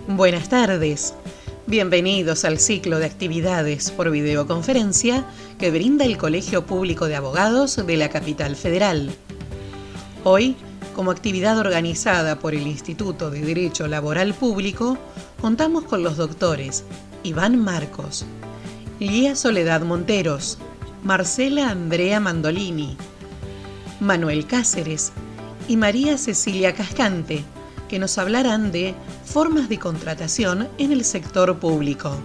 Buenas tardes. Bienvenidos al ciclo de actividades por videoconferencia que brinda el Colegio Público de Abogados de la Capital Federal. Hoy, como actividad organizada por el Instituto de Derecho Laboral Público, contamos con los doctores Iván Marcos, Lía Soledad Monteros, Marcela Andrea Mandolini, Manuel Cáceres y María Cecilia Cascante, que nos hablarán de formas de contratación en el sector público.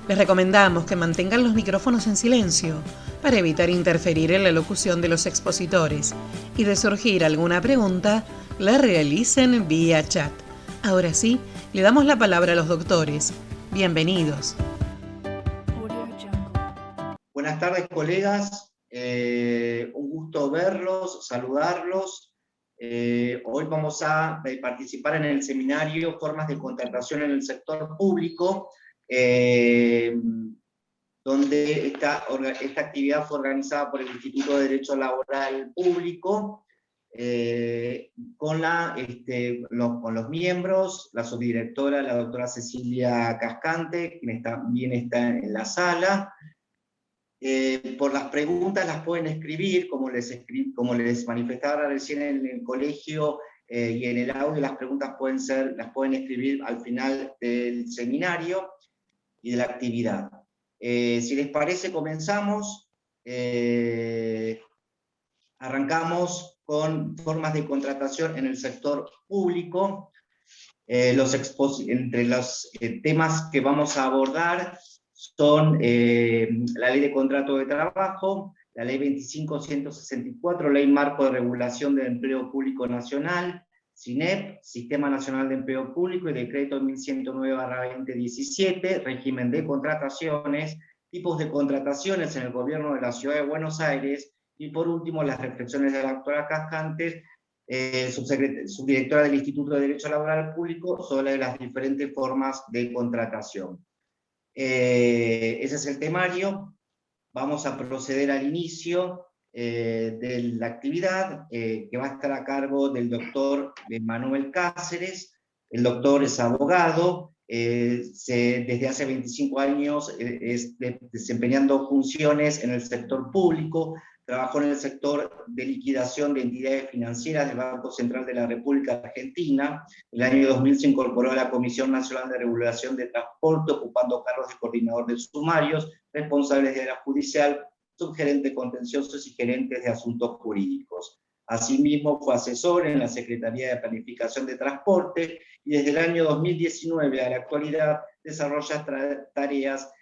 Les recomendamos que mantengan los micrófonos en silencio para evitar interferir en la locución de los expositores y de surgir alguna pregunta, la realicen vía chat. Ahora sí, le damos la palabra a los doctores. Bienvenidos. Buenas tardes, colegas. Un gusto verlos, saludarlos. Hoy vamos a participar en el seminario Formas de Contratación en el Sector Público, donde esta actividad fue organizada por el Instituto de Derecho Laboral Público, con los miembros, la subdirectora, la doctora Cecilia Cascante, quien también está en la sala. Por las preguntas las pueden escribir, como les manifestaba recién en el colegio, y en el audio las preguntas las pueden escribir al final del seminario y de la actividad. Si les parece, comenzamos. Arrancamos con formas de contratación en el sector público. Entre los temas que vamos a abordar son la Ley de Contrato de Trabajo, la Ley 25.164, Ley Marco de Regulación del Empleo Público Nacional, SINEP, Sistema Nacional de Empleo Público, y Decreto 1109/2017, régimen de contrataciones, tipos de contrataciones en el Gobierno de la Ciudad de Buenos Aires, y por último las reflexiones de la doctora Cascante, subdirectora del Instituto de Derecho Laboral Público, sobre las diferentes formas de contratación. Ese es el temario. Vamos a proceder al inicio de la actividad, que va a estar a cargo del doctor Manuel Cáceres. El doctor es abogado, desde hace 25 años desempeñando funciones en el sector público. Trabajó en el sector de liquidación de entidades financieras del Banco Central de la República Argentina. En el año 2000 se incorporó a la Comisión Nacional de Regulación de Transporte, ocupando cargos de coordinador de sumarios, responsables de área judicial, subgerente contenciosos y gerentes de asuntos jurídicos. Asimismo, fue asesor en la Secretaría de Planificación de Transporte y desde el año 2019 a la actualidad desarrolla tareas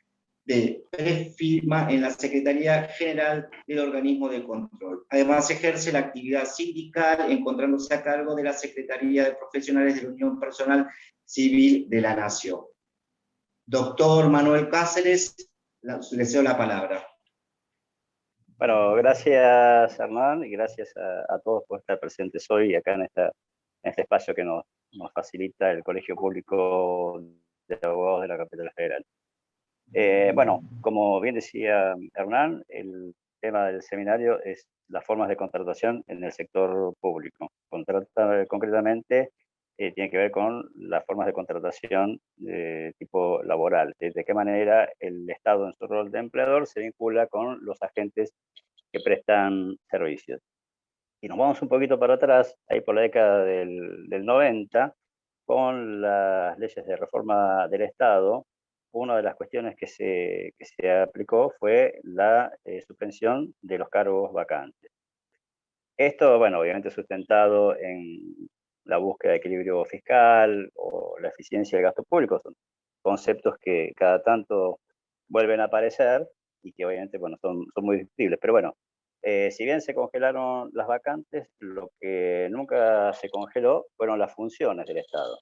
de prefirma en la Secretaría General del Organismo de Control. Además, ejerce la actividad sindical, encontrándose a cargo de la Secretaría de Profesionales de la Unión Personal Civil de la Nación. Doctor Manuel Cáceres, le cedo la palabra. Bueno, gracias Hernán y gracias a todos por estar presentes hoy acá en este espacio que nos facilita el Colegio Público de Abogados de la Capital Federal. Bueno, como bien decía Hernán, el tema del seminario es las formas de contratación en el sector público. Concretamente, tiene que ver con las formas de contratación de tipo laboral, de qué manera el Estado en su rol de empleador se vincula con los agentes que prestan servicios. Y nos vamos un poquito para atrás, ahí por la década del 90, con las leyes de reforma del Estado. Una de las cuestiones que se aplicó fue la suspensión de los cargos vacantes. Esto, bueno, obviamente sustentado en la búsqueda de equilibrio fiscal o la eficiencia del gasto público. Son conceptos que cada tanto vuelven a aparecer y que obviamente, bueno, son muy discutibles. Pero bueno, si bien se congelaron las vacantes, lo que nunca se congeló fueron las funciones del Estado.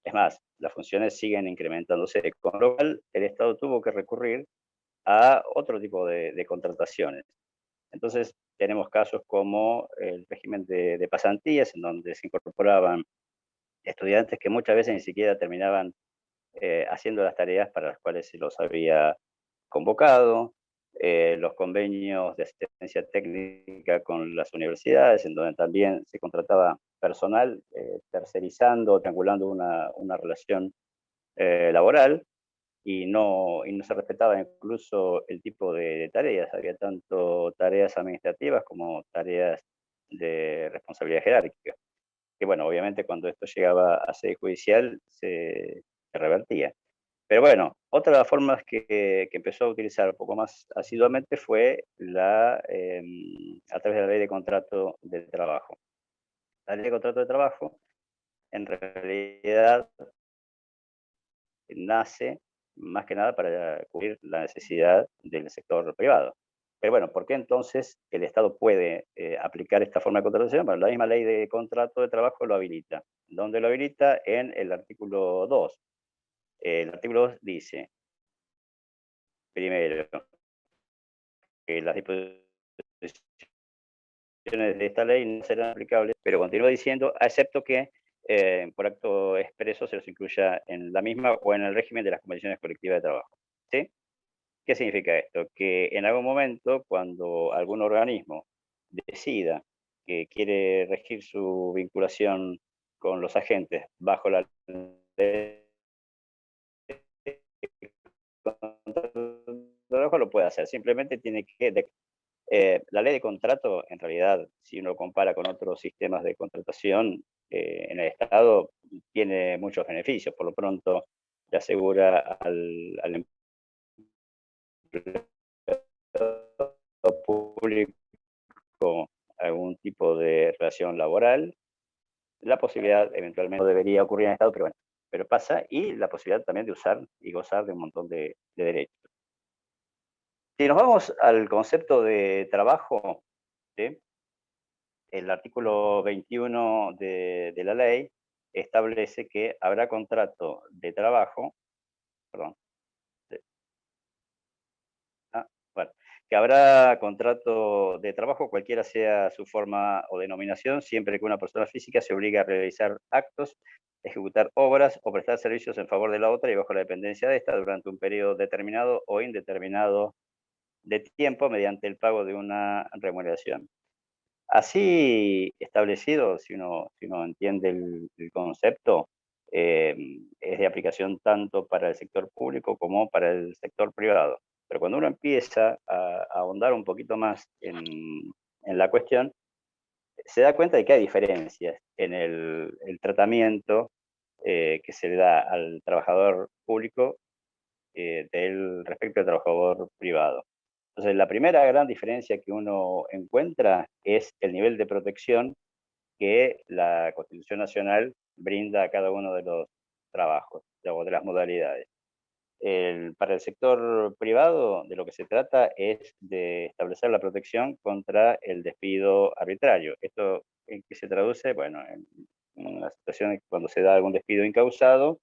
Es más, las funciones siguen incrementándose, con lo cual el Estado tuvo que recurrir a otro tipo de contrataciones. Entonces, tenemos casos como el régimen de pasantías, en donde se incorporaban estudiantes que muchas veces ni siquiera terminaban haciendo las tareas para las cuales se los había convocado, los convenios de asistencia técnica con las universidades, en donde también se contrataba personal tercerizando o triangulando una relación laboral, y no se respetaba incluso el tipo de tareas. Había tanto tareas administrativas como tareas de responsabilidad jerárquica, que bueno, obviamente cuando esto llegaba a sede judicial se revertía. Pero bueno, otra de las formas que empezó a utilizar un poco más asiduamente fue a través de la ley de contrato de trabajo. La ley de contrato de trabajo, en realidad, nace más que nada para cubrir la necesidad del sector privado. Pero bueno, ¿por qué entonces el Estado puede aplicar esta forma de contratación? Bueno, la misma ley de contrato de trabajo lo habilita. ¿Dónde lo habilita? En el artículo 2. El artículo 2 dice, primero, que las disposiciones de esta ley no serán aplicables, pero continúa diciendo, excepto que por acto expreso se los incluya en la misma o en el régimen de las convenciones colectivas de trabajo. ¿Sí? ¿Qué significa esto? Que en algún momento, cuando algún organismo decida que quiere regir su vinculación con los agentes bajo la ley de trabajo, lo puede hacer. Simplemente tiene que... la ley de contrato, en realidad, si uno compara con otros sistemas de contratación en el Estado, tiene muchos beneficios. Por lo pronto, le asegura al público algún tipo de relación laboral, la posibilidad, eventualmente, no debería ocurrir en el Estado, pero bueno, pero pasa, y la posibilidad también de usar y gozar de un montón de derechos. Si nos vamos al concepto de trabajo, ¿sí? El artículo 21 de la ley establece que habrá contrato de trabajo, perdón, bueno, que habrá contrato de trabajo, cualquiera sea su forma o denominación, siempre que una persona física se obligue a realizar actos, ejecutar obras o prestar servicios en favor de la otra y bajo la dependencia de esta durante un periodo determinado o indeterminado de tiempo mediante el pago de una remuneración. Así establecido, si uno entiende el concepto, es de aplicación tanto para el sector público como para el sector privado. Pero cuando uno empieza a ahondar un poquito más en la cuestión, se da cuenta de que hay diferencias en el tratamiento que se le da al trabajador público respecto al trabajador privado. Entonces, la primera gran diferencia que uno encuentra es el nivel de protección que la Constitución Nacional brinda a cada uno de los trabajos o de las modalidades. Para el sector privado, de lo que se trata es de establecer la protección contra el despido arbitrario. ¿Esto en qué se traduce? Bueno, en una situación en que cuando se da algún despido incausado,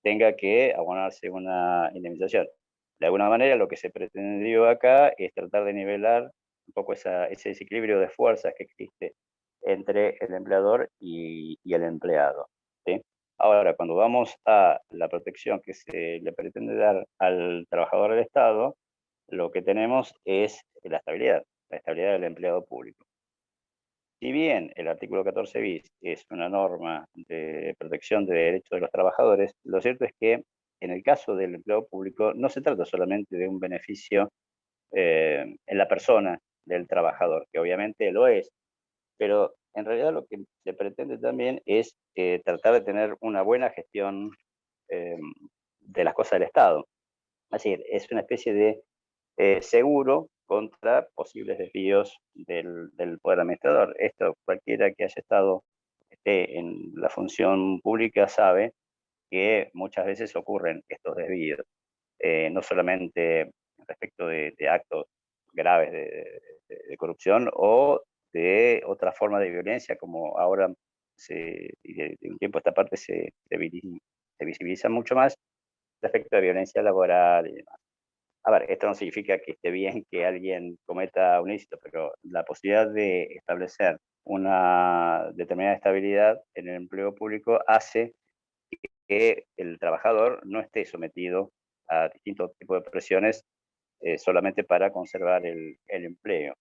tenga que abonarse una indemnización. De alguna manera, lo que se pretendió acá es tratar de nivelar un poco ese desequilibrio de fuerzas que existe entre el empleador y el empleado, ¿sí? Ahora, cuando vamos a la protección que se le pretende dar al trabajador del Estado, lo que tenemos es la estabilidad del empleado público. Si bien el artículo 14 bis es una norma de protección de derechos de los trabajadores, lo cierto es que en el caso del empleo público no se trata solamente de un beneficio en la persona del trabajador, que obviamente lo es, pero en realidad lo que se pretende también es tratar de tener una buena gestión eh, de las cosas del Estado. Es decir, es una especie de seguro contra posibles desvíos del poder administrador. Esto cualquiera que esté en la función pública sabe que muchas veces ocurren estos desvíos, no solamente respecto de actos graves de corrupción o de otra forma de violencia, como ahora y de un tiempo a esta parte se visibiliza mucho más respecto de violencia laboral y demás. A ver, esto no significa que esté bien que alguien cometa un ilícito, pero la posibilidad de establecer una determinada estabilidad en el empleo público hace que el trabajador no esté sometido a distintos tipos de presiones solamente para conservar el empleo.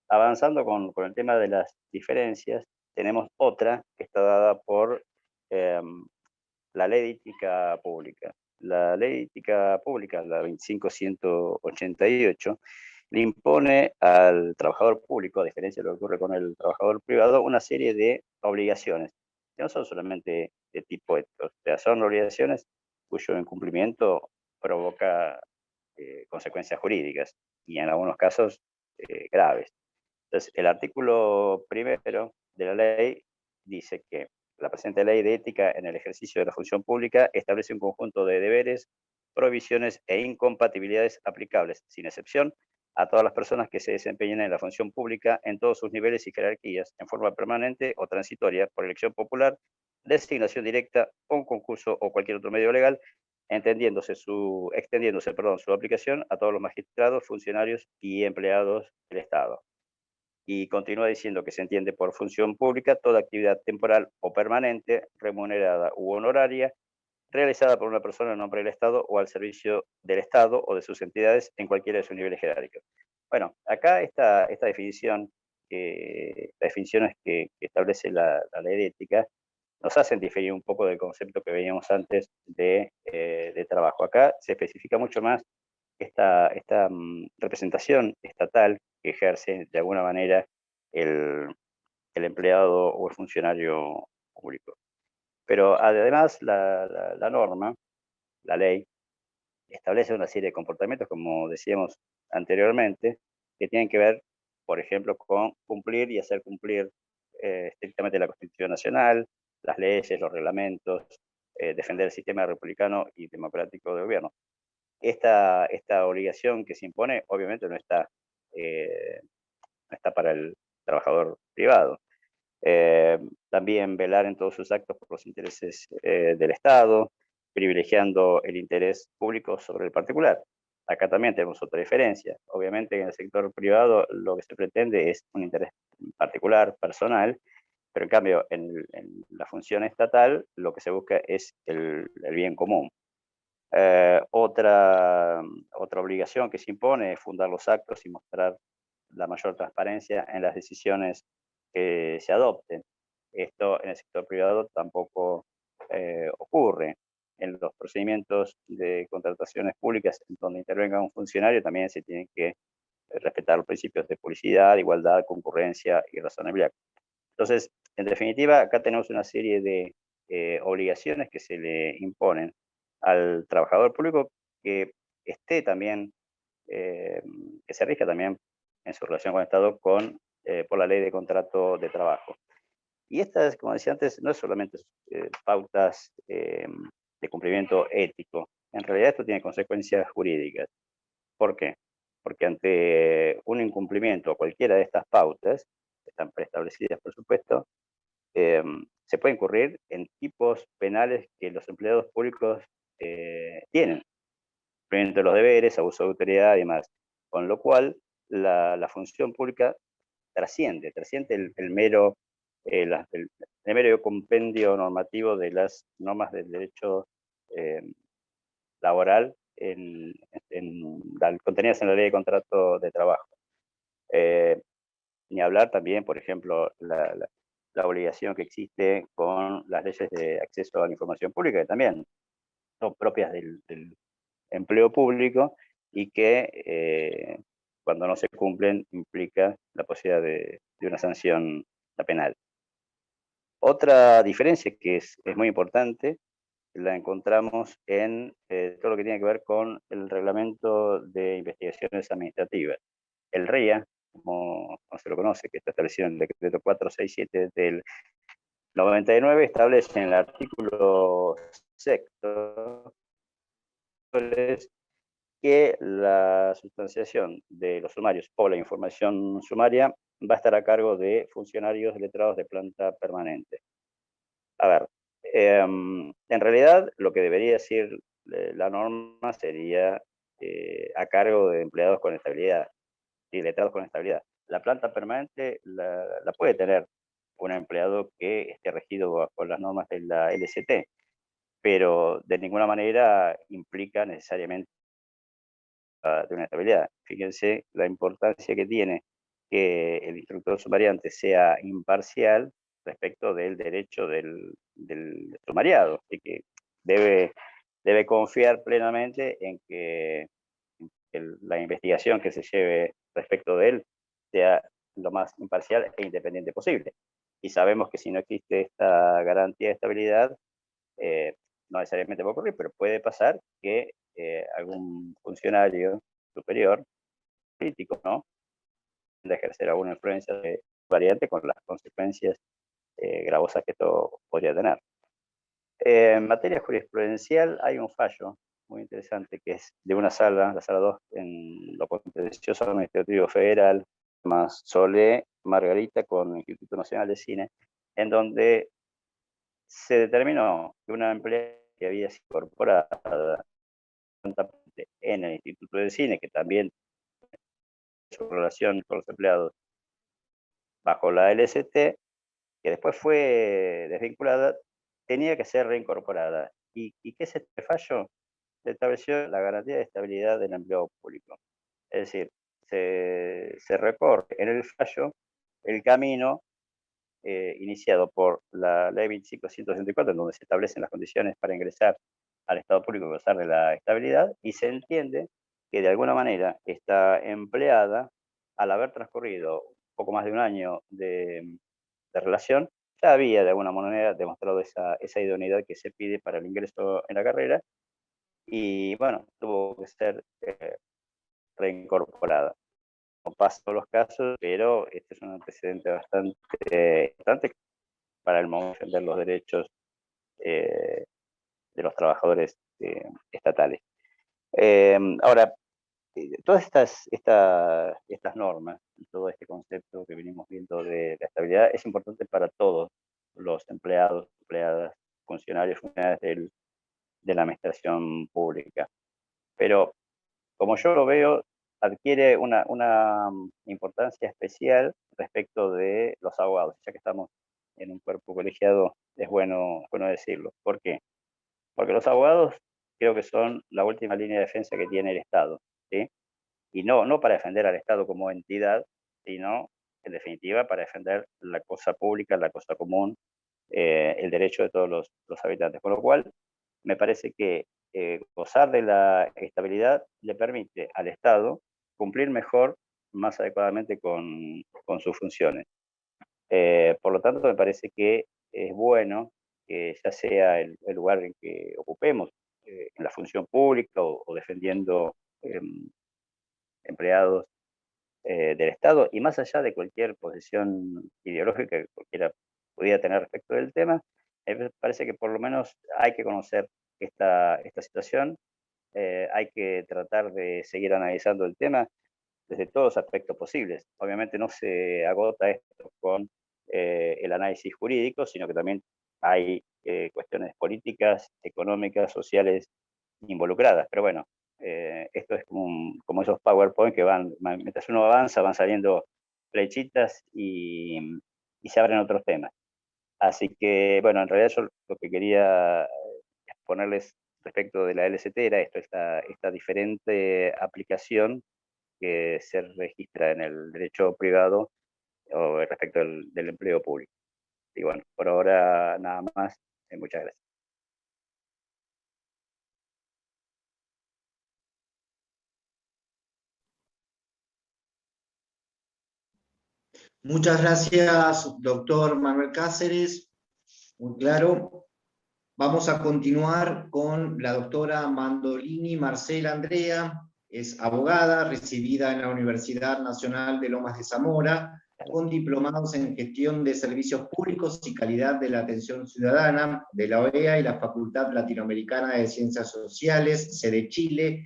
Avanzando con el tema de las diferencias, tenemos otra que está dada por la Ley de Ética Pública. La Ley de Ética Pública, la 25188, le impone al trabajador público, a diferencia de lo que ocurre con el trabajador privado, una serie de obligaciones, que no son solamente de tipo ético, o sea, son obligaciones cuyo incumplimiento provoca consecuencias jurídicas y en algunos casos graves. Entonces, el artículo primero de la ley dice que la presente ley de ética en el ejercicio de la función pública establece un conjunto de deberes, provisiones e incompatibilidades aplicables, sin excepción, a todas las personas que se desempeñen en la función pública en todos sus niveles y jerarquías, en forma permanente o transitoria, por elección popular, designación directa, un concurso o cualquier otro medio legal, extendiéndose su aplicación a todos los magistrados, funcionarios y empleados del Estado. Y continúa diciendo que se entiende por función pública toda actividad temporal o permanente, remunerada u honoraria, realizada por una persona en nombre del Estado o al servicio del Estado o de sus entidades en cualquiera de sus niveles jerárquicos. Bueno, acá esta definición, las definiciones que establece la ley de ética, nos hacen diferir un poco del concepto que veíamos antes de trabajo. Acá se especifica mucho más esta representación estatal que ejerce de alguna manera el empleado o el funcionario público. Pero además la norma, la ley, establece una serie de comportamientos, como decíamos anteriormente, que tienen que ver, por ejemplo, con cumplir y hacer cumplir estrictamente la Constitución Nacional, las leyes, los reglamentos, defender el sistema republicano y democrático de gobierno. Esta obligación que se impone, obviamente, no está para el trabajador privado. También velar en todos sus actos por los intereses del Estado, privilegiando el interés público sobre el particular. Acá también tenemos otra diferencia. Obviamente en el sector privado lo que se pretende es un interés particular, personal, pero en cambio en la función estatal lo que se busca es el bien común. Otra obligación que se impone es fundar los actos y mostrar la mayor transparencia en las decisiones que se adopten. Esto en el sector privado tampoco ocurre. En los procedimientos de contrataciones públicas en donde intervenga un funcionario también se tienen que respetar los principios de publicidad, igualdad, concurrencia y razonabilidad. Entonces, en definitiva, acá tenemos una serie de obligaciones que se le imponen al trabajador público que esté también, que se rija también en su relación con el Estado por la ley de contrato de trabajo. Y estas, como decía antes, no es solamente pautas de cumplimiento ético. En realidad esto tiene consecuencias jurídicas. ¿Por qué? Porque ante un incumplimiento a cualquiera de estas pautas, que están preestablecidas por supuesto, se puede incurrir en tipos penales que los empleados públicos tienen. Cumplimiento de los deberes, abuso de autoridad y demás. Con lo cual, la función pública trasciende el mero compendio normativo de las normas del derecho laboral contenidas en la ley de contrato de trabajo. Ni hablar también, por ejemplo, la obligación que existe con las leyes de acceso a la información pública, que también son propias del empleo público y que cuando no se cumplen implica la posibilidad de una sanción penal. Otra diferencia que es muy importante la encontramos en todo lo que tiene que ver con el reglamento de investigaciones administrativas. El RIA, como se lo conoce, que está establecido en el decreto 467 del 99, establece en el artículo 6º que la sustanciación de los sumarios o la información sumaria va a estar a cargo de funcionarios letrados de planta permanente. A ver, en realidad lo que debería decir la norma sería a cargo de empleados con estabilidad y letrados con estabilidad. La planta permanente la puede tener un empleado que esté regido bajo las normas de la LCT, pero de ninguna manera implica necesariamente de una estabilidad. Fíjense la importancia que tiene que el instructor sumariante sea imparcial respecto del derecho del sumariado, y que debe confiar plenamente en que la investigación que se lleve respecto de él sea lo más imparcial e independiente posible. Y sabemos que si no existe esta garantía de estabilidad, no necesariamente va a ocurrir, pero puede pasar que algún funcionario superior, político, ¿no?, de ejercer alguna influencia de variante con las consecuencias gravosas que esto podría tener. En materia jurisprudencial hay un fallo muy interesante que es de una sala, la sala 2, en lo contencioso administrativo federal, más Solé Margarita con el Instituto Nacional de Cine, en donde se determinó que una empleada que había sido incorporada en el Instituto de Cine, que también su relación con los empleados bajo la LST, que después fue desvinculada, tenía que ser reincorporada. ¿Y qué es este fallo? Se estableció la garantía de estabilidad del empleo público. Es decir, se recorre en el fallo el camino iniciado por la Ley 25.164, en donde se establecen las condiciones para ingresar al Estado público y gozar de la estabilidad, y se entiende que de alguna manera esta empleada, al haber transcurrido poco más de un año de relación, ya había de alguna manera demostrado esa idoneidad que se pide para el ingreso en la carrera, y bueno, tuvo que ser reincorporada. No pasa todos los casos, pero este es un antecedente bastante importante para el momento de defender los derechos de los trabajadores estatales. Ahora, todas estas normas y todo este concepto que venimos viendo de la estabilidad es importante para todos los empleados, empleadas, funcionarios de la administración pública. Pero como yo lo veo, adquiere una importancia especial respecto de los abogados. Ya que estamos en un cuerpo colegiado, es bueno decirlo. ¿Por qué? Porque los abogados creo que son la última línea de defensa que tiene el Estado, ¿sí? Y no para defender al Estado como entidad, sino, en definitiva, para defender la cosa pública, la cosa común, el derecho de todos los habitantes. Con lo cual, me parece que gozar de la estabilidad le permite al Estado cumplir mejor, más adecuadamente con sus funciones. Por lo tanto, me parece que es bueno que ya sea el lugar en que ocupemos, en la función pública o defendiendo empleados del Estado, y más allá de cualquier posición ideológica que cualquiera pudiera tener respecto del tema, me parece que por lo menos hay que conocer esta situación, hay que tratar de seguir analizando el tema desde todos los aspectos posibles. Obviamente no se agota esto con el análisis jurídico, sino que también hay cuestiones políticas, económicas, sociales involucradas. Pero bueno, esto es como esos PowerPoint que mientras uno avanza, van saliendo flechitas y se abren otros temas. Así que, bueno, en realidad yo lo que quería exponerles respecto de la LST era esto, esta diferente aplicación que se registra en el derecho privado o respecto del empleo público. Y bueno, por ahora nada más. Muchas gracias. Muchas gracias, doctor Manuel Cáceres. Muy claro. Vamos a continuar con la doctora Mandolini Marcela Andrea. Es abogada, recibida en la Universidad Nacional de Lomas de Zamora, con diplomados en Gestión de Servicios Públicos y Calidad de la Atención Ciudadana de la OEA y la Facultad Latinoamericana de Ciencias Sociales, sede Chile,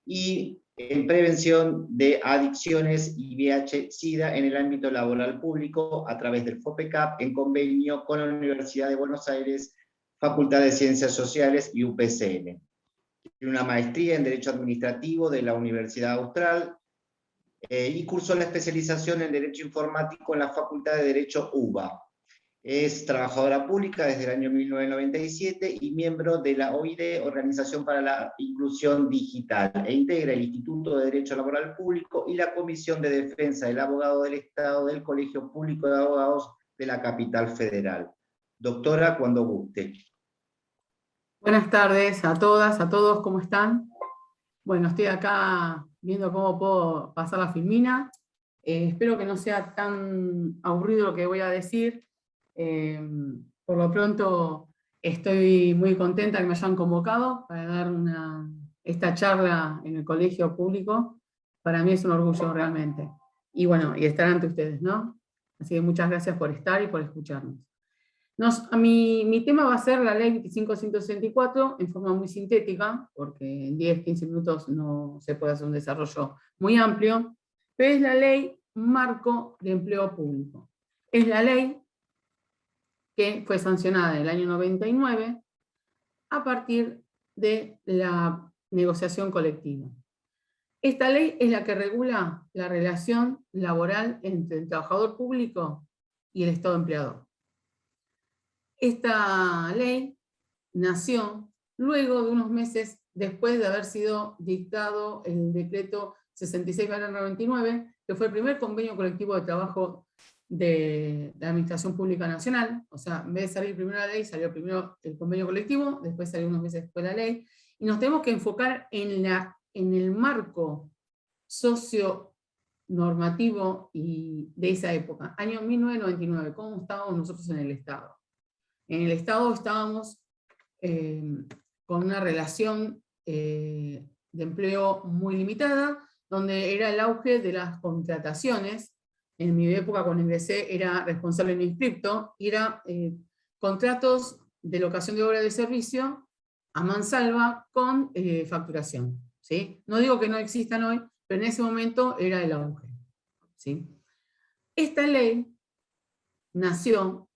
y en prevención de adicciones y VIH-Sida en el ámbito laboral público a través del FOPECAP en convenio con la Universidad de Buenos Aires, Facultad de Ciencias Sociales y UPCN. Tiene una maestría en Derecho Administrativo de la Universidad Austral y cursó la especialización en Derecho Informático en la Facultad de Derecho UBA. Es trabajadora pública desde el año 1997 y miembro de la OID, Organización para la Inclusión Digital, e integra el Instituto de Derecho Laboral Público y la Comisión de Defensa del Abogado del Estado del Colegio Público de Abogados de la Capital Federal. Doctora, cuando guste. Buenas tardes a todas, a todos, ¿cómo están? Bueno, estoy acá viendo cómo puedo pasar la filmina. Espero que no sea tan aburrido lo que voy a decir. Por lo pronto estoy muy contenta que me hayan convocado para dar esta charla en el colegio público. Para mí es un orgullo realmente. Y bueno, y estar ante ustedes, ¿no? Así que muchas gracias por estar y por escucharnos. Mi tema va a ser la ley 25.164 en forma muy sintética, porque en 10-15 minutos no se puede hacer un desarrollo muy amplio, pero es la ley marco de empleo público. Es la ley que fue sancionada en el año 99 a partir de la negociación colectiva. Esta ley es la que regula la relación laboral entre el trabajador público y el Estado empleador. Esta ley nació luego de unos meses después de haber sido dictado el decreto 66/99, que fue el primer convenio colectivo de trabajo de la Administración Pública Nacional. O sea, en vez de salir primero la ley, salió primero el convenio colectivo, después salió unos meses después la ley, y nos tenemos que enfocar en el marco socio-normativo de esa época, año 1999, cómo estábamos nosotros en el Estado. En el Estado estábamos con una relación de empleo muy limitada, donde era el auge de las contrataciones. En mi época, cuando ingresé, era responsable no inscripto, y era contratos de locación de obra de servicio a mansalva con facturación, ¿sí? No digo que no existan hoy, pero en ese momento era el auge, ¿sí? Esta ley nació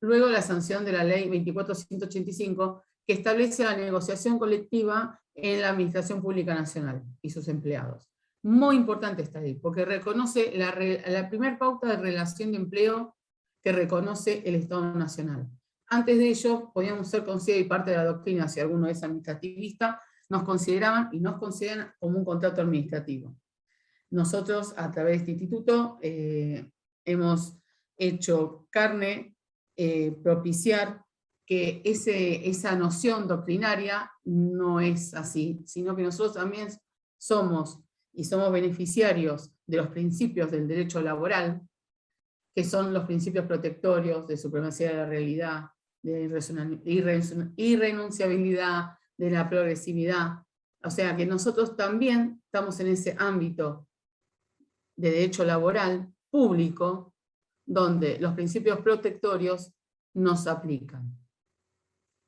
luego de la sanción de la ley 24.185, que establece la negociación colectiva en la Administración Pública Nacional y sus empleados. Muy importante esta ley, porque reconoce la primera pauta de relación de empleo que reconoce el Estado Nacional. Antes de ello, podíamos ser considerados, y parte de la doctrina, si alguno es administrativista, nos consideraban y nos consideran como un contrato administrativo. Nosotros, a través de este instituto, hemos hecho carne, propiciar que esa noción doctrinaria no es así, sino que nosotros también somos beneficiarios de los principios del derecho laboral, que son los principios protectorios de supremacía de la realidad, de irrenunciabilidad, de la progresividad. O sea que nosotros también estamos en ese ámbito de derecho laboral público, donde los principios protectorios nos aplican.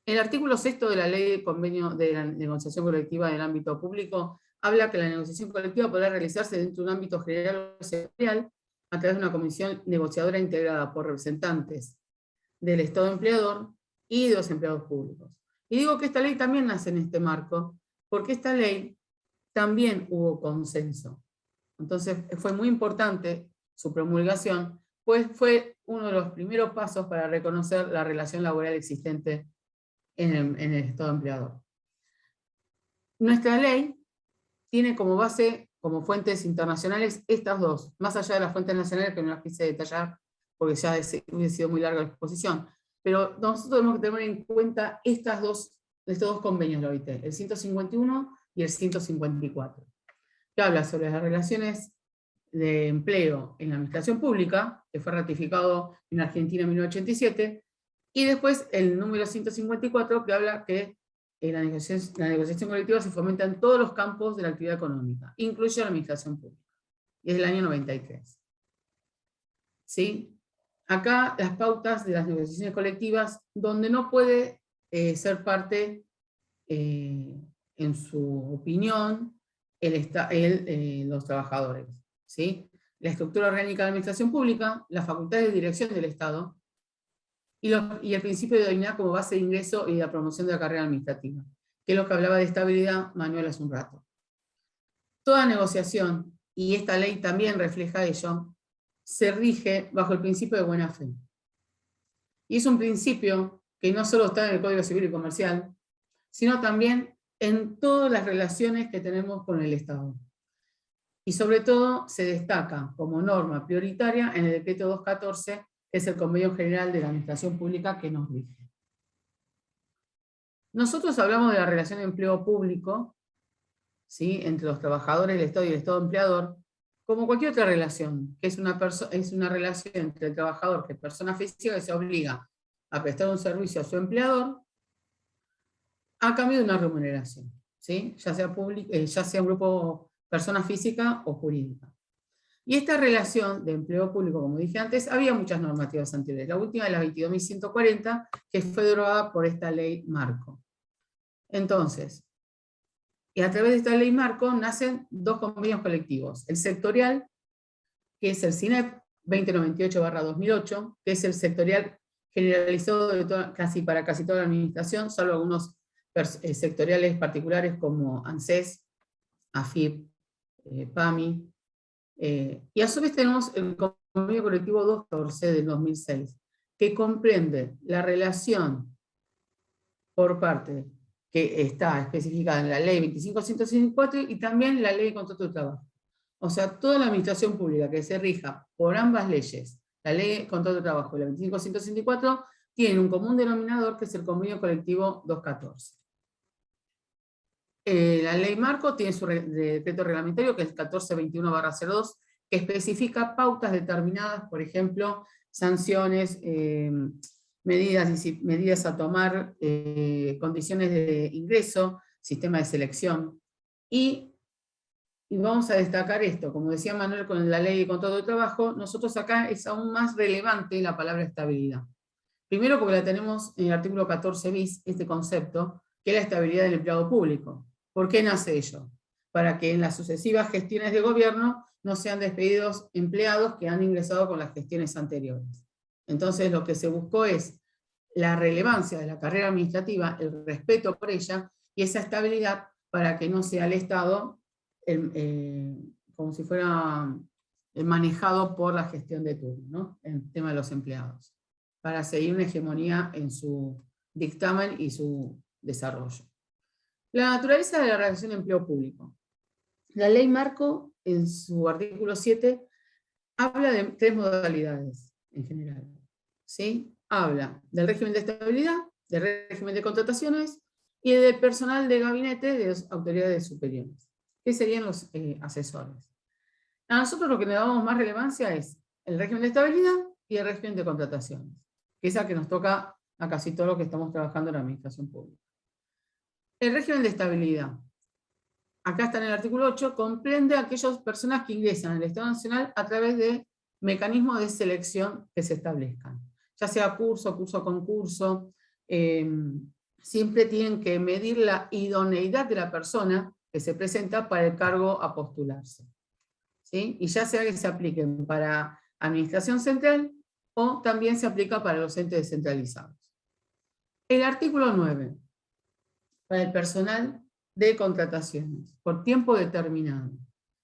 El artículo 6 de la Ley de Convenio de la Negociación Colectiva en el ámbito público habla que la negociación colectiva podrá realizarse dentro de un ámbito general o sectorial a través de una comisión negociadora integrada por representantes del Estado empleador y de los empleados públicos. Y digo que esta ley también nace en este marco, porque esta ley también hubo consenso. Entonces fue muy importante su promulgación, pues fue uno de los primeros pasos para reconocer la relación laboral existente en el Estado empleador. Nuestra ley tiene como base, como fuentes internacionales, estas dos, más allá de las fuentes nacionales que no las quise detallar, porque ya hubiese sido muy larga la exposición, pero nosotros tenemos que tener en cuenta estos dos convenios de la OIT, el 151 y el 154, que habla sobre las relaciones de empleo en la administración pública, que fue ratificado en Argentina en 1987, y después el número 154, que habla que la negociación colectiva se fomenta en todos los campos de la actividad económica, incluye la administración pública, y es del año 93. ¿Sí? Acá las pautas de las negociaciones colectivas, donde no puede ser parte, en su opinión, los trabajadores. ¿Sí? La estructura orgánica de la administración pública, las facultades de dirección del Estado, y el principio de idoneidad como base de ingreso y la promoción de la carrera administrativa, que es lo que hablaba de estabilidad Manuel hace un rato. Toda negociación, y esta ley también refleja ello, se rige bajo el principio de buena fe. Y es un principio que no solo está en el Código Civil y Comercial, sino también en todas las relaciones que tenemos con el Estado. Y sobre todo se destaca como norma prioritaria en el decreto 214, que es el Convenio General de la Administración Pública que nos rige. Nosotros hablamos de la relación de empleo público, ¿sí?, entre los trabajadores del Estado y el Estado empleador, como cualquier otra relación, que es una relación entre el trabajador, que es persona física, que se obliga a prestar un servicio a su empleador a cambio de una remuneración, ¿sí?, ya sea un grupo persona física o jurídica. Y esta relación de empleo público, como dije antes, había muchas normativas anteriores. La última es la 22.140, que fue derogada por esta ley marco. Entonces, y a través de esta ley marco nacen dos convenios colectivos. El sectorial, que es el CINEP 2098/2008, que es el sectorial generalizado para casi toda la administración, salvo algunos sectoriales particulares como ANSES, AFIP, PAMI. Y a su vez tenemos el convenio colectivo 214 del 2006, que comprende la relación por parte que está especificada en la ley 25.164 y también la ley de contrato de trabajo. O sea, toda la administración pública que se rija por ambas leyes, la ley de contrato de trabajo y la 25.164, tiene un común denominador que es el convenio colectivo 214. La ley marco tiene su decreto reglamentario, que es el 1421/02, que especifica pautas determinadas, por ejemplo, sanciones, medidas a tomar, condiciones de ingreso, sistema de selección. Y vamos a destacar esto, como decía Manuel con la ley de contrato de trabajo, nosotros acá es aún más relevante la palabra estabilidad. Primero porque la tenemos en el artículo 14 bis, este concepto, que es la estabilidad del empleado público. ¿Por qué nace ello? Para que en las sucesivas gestiones de gobierno no sean despedidos empleados que han ingresado con las gestiones anteriores. Entonces lo que se buscó es la relevancia de la carrera administrativa, el respeto por ella y esa estabilidad para que no sea el Estado como si fuera manejado por la gestión de turno, ¿no?, en el tema de los empleados, para seguir una hegemonía en su dictamen y su desarrollo. La naturaleza de la relación de empleo público. La ley marco, en su artículo 7, habla de tres modalidades en general, ¿sí? Habla del régimen de estabilidad, del régimen de contrataciones y del personal de gabinete de las autoridades superiores, que serían los asesores. A nosotros lo que le damos más relevancia es el régimen de estabilidad y el régimen de contrataciones, que es la que nos toca a casi todos los que estamos trabajando en la administración pública. El régimen de estabilidad, acá está en el artículo 8, comprende a aquellas personas que ingresan al Estado Nacional a través de mecanismos de selección que se establezcan, ya sea curso, concurso, siempre tienen que medir la idoneidad de la persona que se presenta para el cargo a postularse, ¿sí? Y ya sea que se apliquen para administración central o también se aplica para los entes descentralizados. El artículo 9, para el personal de contrataciones, por tiempo determinado.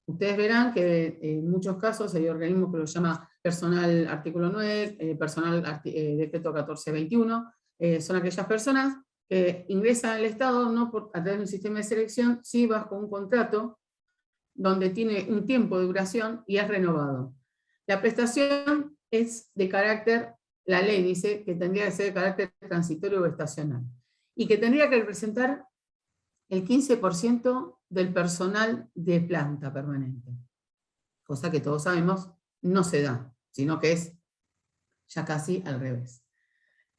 Ustedes verán que en muchos casos hay organismos que lo llama personal artículo 9, personal decreto 1421, son aquellas personas que ingresan al Estado no a través de un sistema de selección, sí bajo un contrato donde tiene un tiempo de duración y es renovado. La prestación es de carácter, la ley dice que tendría que ser de carácter transitorio o estacional, y que tendría que representar el 15% del personal de planta permanente, cosa que todos sabemos no se da, sino que es ya casi al revés.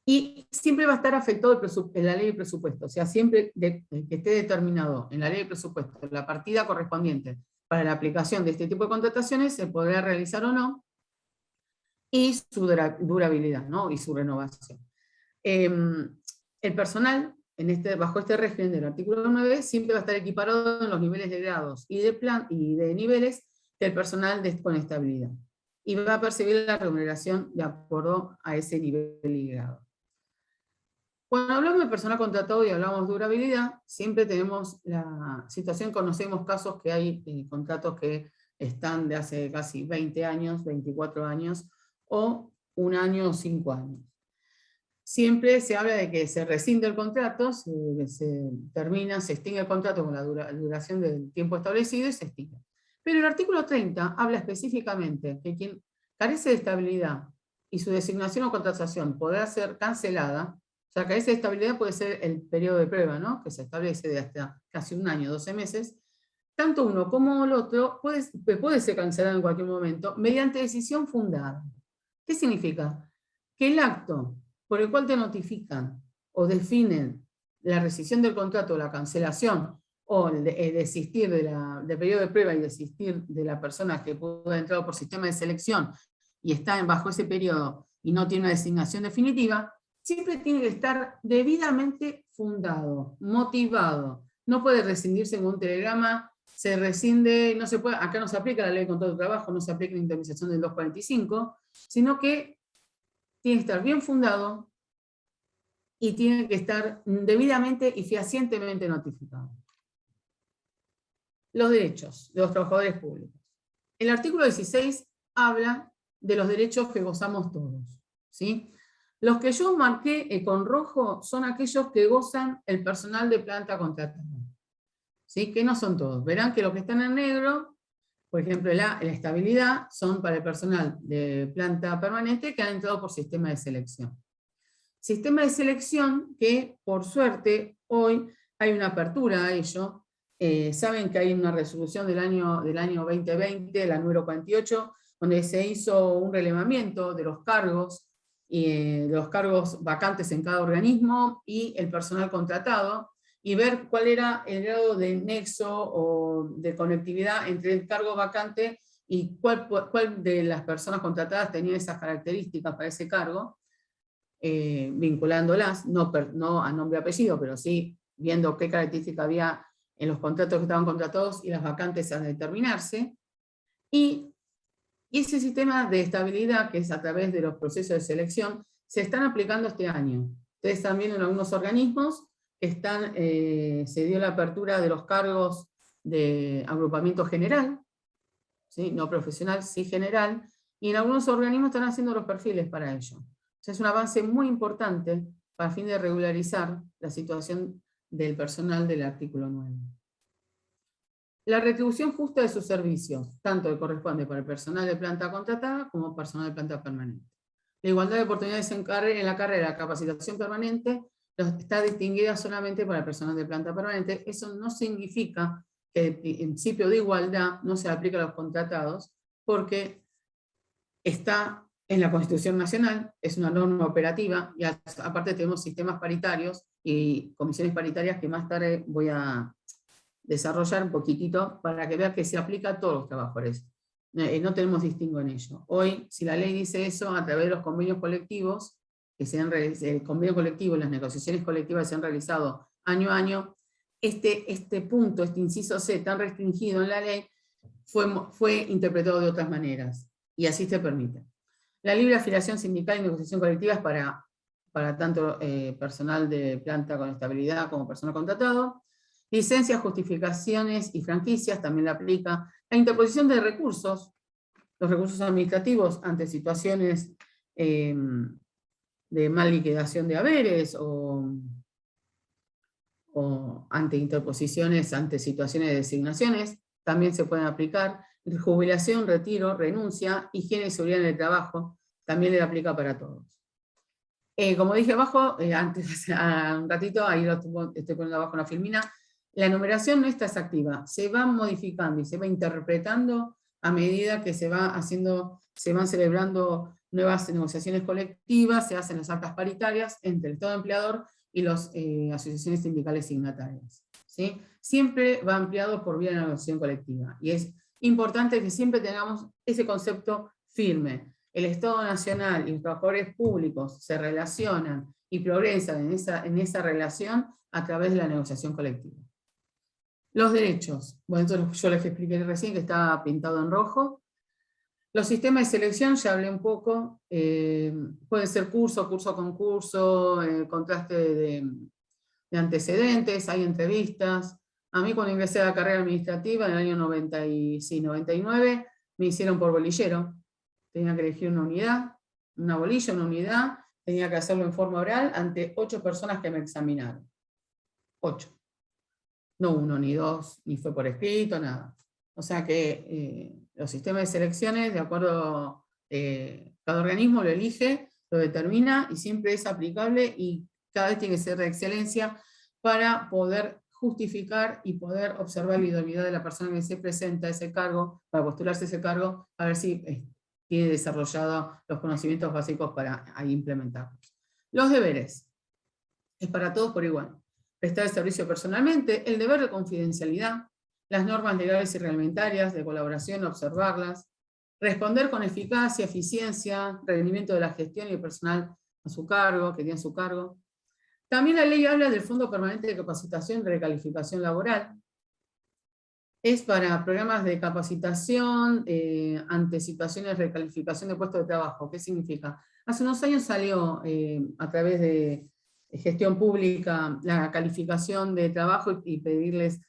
Y siempre va a estar afectado en la ley de presupuesto, o sea, siempre que esté determinado en la ley de presupuesto la partida correspondiente para la aplicación de este tipo de contrataciones, se podrá realizar o no, y su durabilidad, ¿no?, y su renovación. El personal bajo este régimen del artículo 9 siempre va a estar equiparado en los niveles de grados y de niveles del personal con estabilidad. Y va a percibir la remuneración de acuerdo a ese nivel y grado. Cuando hablamos de personal contratado y hablamos de durabilidad, siempre tenemos la situación, conocemos casos que hay contratos que están de hace casi 20 años, 24 años, o un año o 5 años. siempre se habla de que se rescinde el contrato, se termina, se extingue el contrato con la duración del tiempo establecido y se extingue. Pero el artículo 30 habla específicamente que quien carece de estabilidad y su designación o contratación podrá ser cancelada. O sea, carece de estabilidad puede ser el periodo de prueba, ¿no? Que se establece de hasta casi 1 año, 12 meses. Tanto uno como el otro puede ser cancelado en cualquier momento mediante decisión fundada. ¿Qué significa? Que el acto por el cual te notifican o definen la rescisión del contrato o la cancelación o el desistir del periodo de prueba y desistir de la persona que pudo haber entrado por sistema de selección y está bajo ese periodo y no tiene una designación definitiva, siempre tiene que estar debidamente fundado, motivado. No puede rescindirse en un telegrama, se rescinde, no se puede, acá no se aplica la ley de contrato de trabajo, no se aplica la indemnización del 245, sino que tiene que estar bien fundado y tiene que estar debidamente y fehacientemente notificado. Los derechos de los trabajadores públicos. El artículo 16 habla de los derechos que gozamos todos, ¿sí? Los que yo marqué con rojo son aquellos que gozan el personal de planta contratada, ¿sí? Que no son todos. Verán que los que están en negro, por ejemplo, la estabilidad, son para el personal de planta permanente que han entrado por sistema de selección. Sistema de selección que, por suerte, hoy hay una apertura a ello. Saben que hay una resolución del año 2020, la número 48, donde se hizo un relevamiento de los cargos vacantes en cada organismo y el personal contratado, y ver cuál era el grado de nexo o de conectividad entre el cargo vacante y cuál de las personas contratadas tenía esas características para ese cargo, vinculándolas, no a nombre y apellido, pero sí viendo qué característica había en los contratos que estaban contratados y las vacantes a determinarse. Y ese sistema de estabilidad, que es a través de los procesos de selección, se están aplicando este año. Ustedes también en algunos organismos se dio la apertura de los cargos de agrupamiento general, ¿sí? No profesional, sí general, y en algunos organismos están haciendo los perfiles para ello. O sea, es un avance muy importante para el fin de regularizar la situación del personal del artículo 9. La retribución justa de sus servicios, tanto que corresponde para el personal de planta contratada como personal de planta permanente. La igualdad de oportunidades en la carrera de capacitación permanente está distinguida solamente para el personal de planta permanente. Eso no significa que el principio de igualdad no se aplica a los contratados, porque está en la Constitución Nacional, es una norma operativa, y aparte tenemos sistemas paritarios y comisiones paritarias que más tarde voy a desarrollar un poquitito para que vean que se aplica a todos los trabajadores. No tenemos distingo en ello. Hoy, si la ley dice eso, a través de los convenios colectivos, el convenio colectivo y las negociaciones colectivas que se han realizado año a año, este punto, este inciso C tan restringido en la ley, fue interpretado de otras maneras, y así se permite. La libre afiliación sindical y negociación colectiva es para tanto personal de planta con estabilidad como personal contratado. Licencias, justificaciones y franquicias también la aplica. La interposición de recursos, los recursos administrativos ante situaciones de mal liquidación de haberes o ante interposiciones, ante situaciones de designaciones, también se pueden aplicar. Jubilación, retiro, renuncia, higiene y seguridad en el trabajo, también le aplica para todos. Como dije abajo, antes, un ratito, ahí lo estoy poniendo abajo en la filmina, la numeración no está exactiva, se va modificando y se va interpretando a medida que se van celebrando nuevas negociaciones colectivas, se hacen las actas paritarias entre el Estado empleador y las asociaciones sindicales signatarias, ¿sí? Siempre va ampliado por vía de la negociación colectiva, y es importante que siempre tengamos ese concepto firme. El Estado Nacional y los trabajadores públicos se relacionan y progresan en esa relación a través de la negociación colectiva. Los derechos. Bueno, entonces yo les expliqué recién que estaba pintado en rojo. Los sistemas de selección, ya hablé un poco, puede ser curso, concurso, contraste de antecedentes, hay entrevistas. A mí cuando ingresé a la carrera administrativa en el año 99, me hicieron por bolillero. Tenía que elegir una unidad, una bolilla, una unidad, tenía que hacerlo en forma oral ante 8 personas que me examinaron. 8. No 1, ni 2, ni fue por escrito, nada. O sea que los sistemas de selecciones, de acuerdo, cada organismo lo elige, lo determina y siempre es aplicable y cada vez tiene que ser de excelencia para poder justificar y poder observar la idoneidad de la persona que se presenta a ese cargo, para postularse a ese cargo, a ver si tiene desarrollado los conocimientos básicos para ahí implementarlos. Los deberes. Es para todos por igual. Prestar el servicio personalmente, el deber de confidencialidad, las normas legales y reglamentarias de colaboración, observarlas, responder con eficacia, eficiencia, rendimiento de la gestión y el personal a su cargo, que tiene a su cargo. También la ley habla del Fondo Permanente de Capacitación y Recalificación Laboral. Es para programas de capacitación ante situaciones de recalificación de puestos de trabajo. ¿Qué significa? Hace unos años salió a través de gestión pública la calificación de trabajo y pedirles,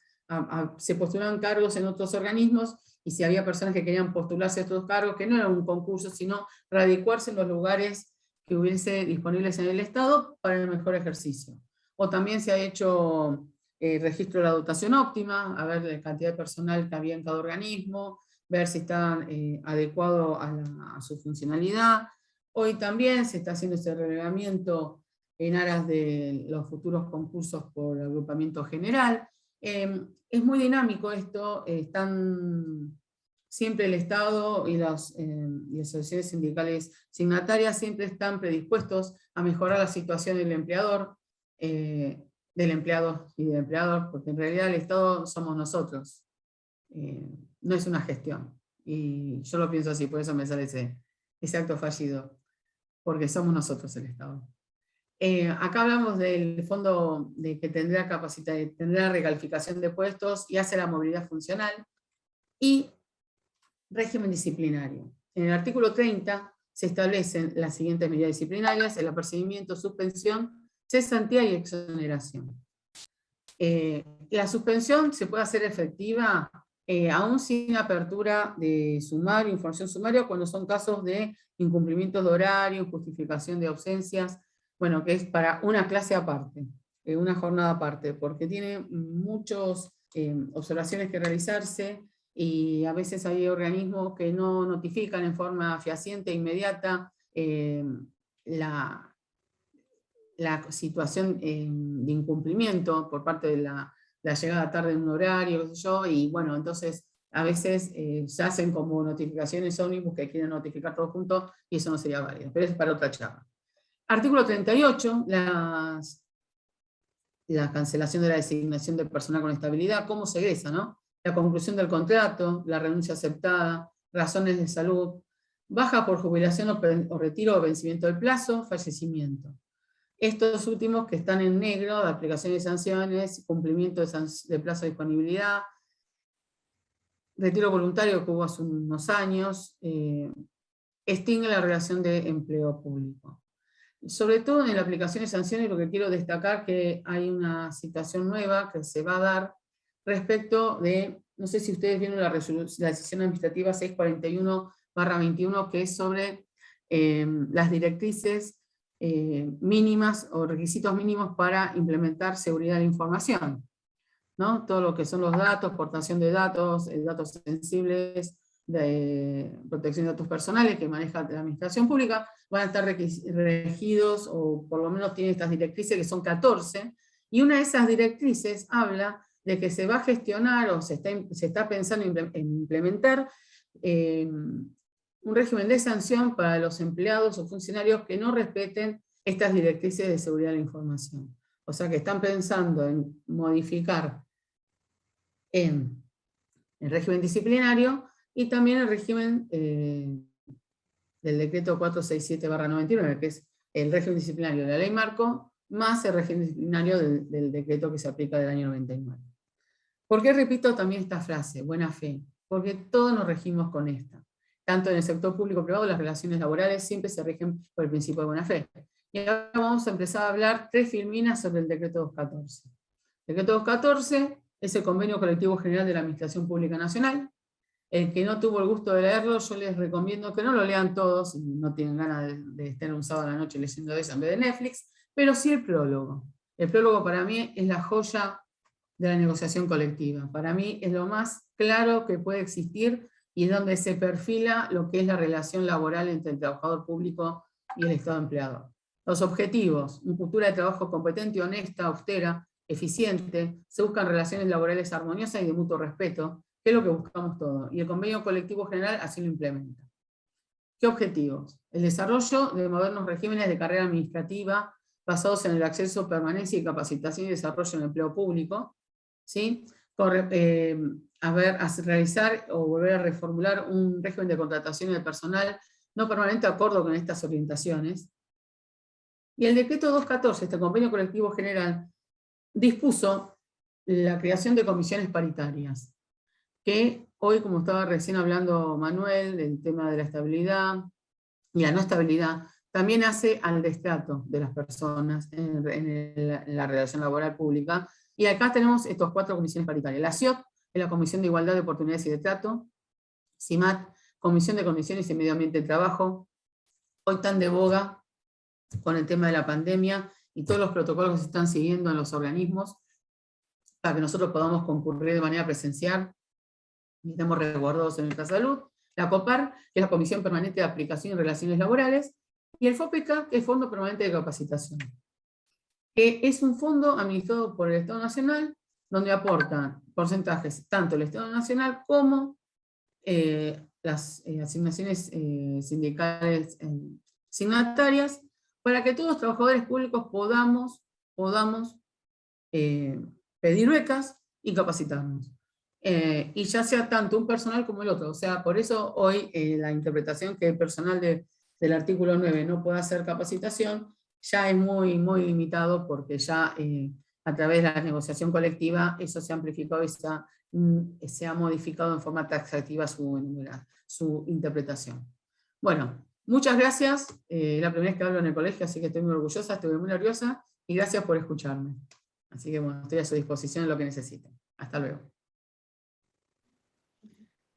se postulaban cargos en otros organismos y si había personas que querían postularse a estos cargos, que no era un concurso, sino radicarse en los lugares que hubiese disponibles en el Estado para el mejor ejercicio. O también se ha hecho registro de la dotación óptima, a ver la cantidad de personal que había en cada organismo, ver si está adecuado a su funcionalidad. Hoy también se está haciendo ese relevamiento en aras de los futuros concursos por agrupamiento general. Es muy dinámico esto, están siempre el Estado y las asociaciones sindicales signatarias siempre están predispuestos a mejorar la situación del empleador, del empleado y del empleador, porque en realidad el Estado somos nosotros, no es una gestión. Y yo lo pienso así, por eso me sale ese acto fallido, porque somos nosotros el Estado. Acá hablamos del fondo que tendrá recalificación de puestos y hace la movilidad funcional, y régimen disciplinario. En el artículo 30 se establecen las siguientes medidas disciplinarias: el apercibimiento, suspensión, cesantía y exoneración. La suspensión se puede hacer efectiva aún sin apertura de sumario, información sumaria, cuando son casos de incumplimientos de horario, justificación de ausencias, bueno, que es para una clase aparte, una jornada aparte, porque tiene muchas observaciones que realizarse, y a veces hay organismos que no notifican en forma fehaciente e inmediata la situación de incumplimiento por parte de la llegada tarde en un horario, qué sé yo, y bueno, entonces a veces se hacen como notificaciones ómnibus que quieren notificar todos juntos, y eso no sería válido, pero es para otra charla. Artículo 38, la cancelación de la designación del personal con estabilidad, cómo se egresa, ¿no? La conclusión del contrato, la renuncia aceptada, razones de salud, baja por jubilación o retiro o vencimiento del plazo, fallecimiento. Estos últimos que están en negro, de aplicación de sanciones, cumplimiento de plazo de disponibilidad, retiro voluntario que hubo hace unos años, extingue la relación de empleo público. Sobre todo en la aplicación de sanciones, lo que quiero destacar que hay una situación nueva que se va a dar respecto de, no sé si ustedes vieron la decisión administrativa 641/21, que es sobre las directrices mínimas o requisitos mínimos para implementar seguridad de la información, ¿no? Todo lo que son los datos, portación de datos, datos sensibles, de protección de datos personales que maneja la administración pública, van a estar regidos, o por lo menos tienen estas directrices que son 14, y una de esas directrices habla de que se va a gestionar o se está pensando en implementar un régimen de sanción para los empleados o funcionarios que no respeten estas directrices de seguridad de la información. O sea que están pensando en modificar en el régimen disciplinario y también el régimen del decreto 467/99, que es el régimen disciplinario de la ley marco, más el régimen disciplinario del decreto que se aplica del año 99. ¿Por qué repito también esta frase, buena fe? Porque todos nos regimos con esta. Tanto en el sector público privado, las relaciones laborales siempre se rigen por el principio de buena fe. Y ahora vamos a empezar a hablar 3 filminas sobre el decreto 214. El decreto 214 es el convenio colectivo general de la Administración Pública Nacional, El que no tuvo el gusto de leerlo, yo les recomiendo que no lo lean todos, si no tienen ganas de estar un sábado a la noche leyendo eso en vez de Netflix, pero sí el prólogo. El prólogo para mí es la joya de la negociación colectiva. Para mí es lo más claro que puede existir y es donde se perfila lo que es la relación laboral entre el trabajador público y el Estado empleador. Los objetivos: una cultura de trabajo competente, honesta, austera, eficiente, se buscan relaciones laborales armoniosas y de mutuo respeto, que es lo que buscamos todos, y el convenio colectivo general así lo implementa. ¿Qué objetivos? El desarrollo de modernos regímenes de carrera administrativa basados en el acceso, permanencia y capacitación y desarrollo en el empleo público, ¿sí? Realizar o volver a reformular un régimen de contratación de personal no permanente de acuerdo con estas orientaciones. Y el decreto 214, este convenio colectivo general, dispuso la creación de comisiones paritarias, que hoy, como estaba recién hablando Manuel, del tema de la estabilidad y la no estabilidad, también hace al destrato de las personas en la relación laboral pública. Y acá tenemos estos 4 comisiones paritarias. La CIOT es la Comisión de Igualdad de Oportunidades y de Trato, CIMAT, Comisión de Condiciones y Medio Ambiente de Trabajo, hoy tan de boga con el tema de la pandemia y todos los protocolos que se están siguiendo en los organismos para que nosotros podamos concurrir de manera presencial y estemos resguardados en nuestra salud. La COPAR, que es la Comisión Permanente de Aplicación y Relaciones Laborales, y el FOPECA, que es Fondo Permanente de Capacitación, que es un fondo administrado por el Estado Nacional, donde aportan porcentajes tanto el Estado Nacional como las asignaciones sindicales signatarias, para que todos los trabajadores públicos podamos pedir becas y capacitarnos. Y ya sea tanto un personal como el otro. O sea, por eso hoy la interpretación que el personal del artículo 9 no pueda hacer capacitación ya es muy, muy limitado, porque ya a través de la negociación colectiva eso se ha amplificado y se ha modificado en forma taxativa su interpretación. Bueno, muchas gracias. La primera vez que hablo en el colegio, así que estoy muy orgullosa, estoy muy nerviosa, y gracias por escucharme. Así que bueno, estoy a su disposición en lo que necesiten. Hasta luego.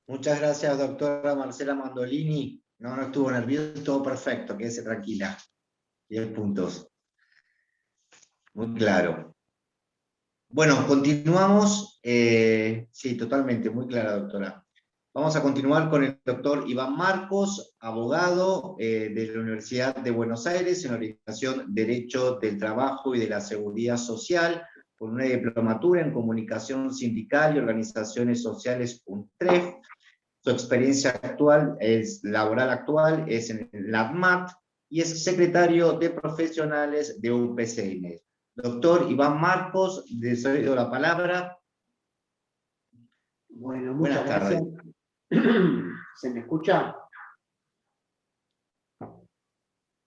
Muchas gracias, doctora Marcela Mandolini. No estuvo nervioso, todo perfecto, quédese tranquila. 10 puntos. Muy claro. Bueno, continuamos. Sí, totalmente, muy clara, doctora. Vamos a continuar con el doctor Iván Marcos, abogado de la Universidad de Buenos Aires, en la orientación Derecho del Trabajo y de la Seguridad Social, con una diplomatura en Comunicación Sindical y Organizaciones Sociales UNTREF. Su experiencia laboral actual es en el ADMAT y es secretario de profesionales de UPCN. Doctor Iván Marcos, le cedo la palabra. Bueno, Buenas tardes. ¿Se me escucha?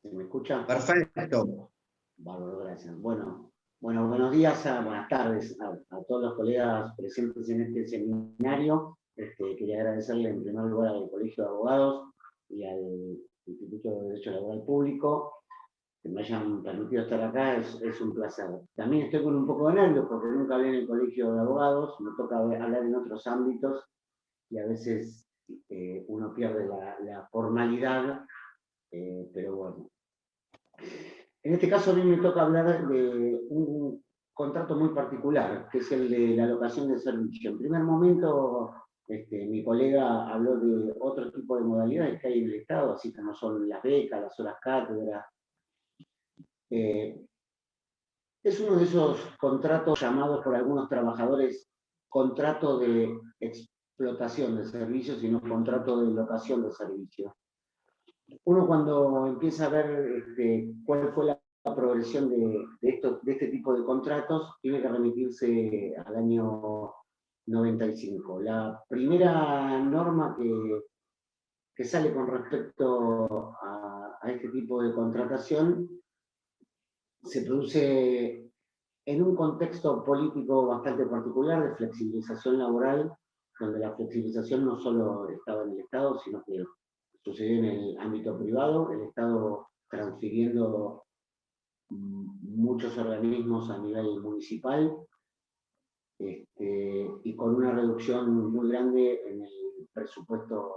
¿Se me escucha? Perfecto. Bárbaro, gracias. Bueno, buenos días, buenas tardes a todos los colegas presentes en este seminario. Quería agradecerle en primer lugar al Colegio de Abogados y al Instituto de Derecho Laboral Público que me hayan permitido estar acá, es un placer. También estoy con un poco de nervios porque nunca hablé en el Colegio de Abogados, me toca hablar en otros ámbitos y a veces uno pierde la formalidad, pero bueno. En este caso a mí me toca hablar de un contrato muy particular, que es el de la alocación de servicio. En primer momento, mi colega habló de otro tipo de modalidades que hay en el Estado, así como son las becas, las horas cátedra. Es uno de esos contratos llamados por algunos trabajadores contrato de explotación de servicios y no contrato de locación de servicios. Uno cuando empieza a ver cuál fue la progresión de este tipo de contratos, tiene que remitirse al año 95. La primera norma que sale con respecto a este tipo de contratación se produce en un contexto político bastante particular de flexibilización laboral, donde la flexibilización no solo estaba en el Estado, sino que sucedió en el ámbito privado, el Estado transfiriendo muchos organismos a nivel municipal, y con una reducción muy grande en el presupuesto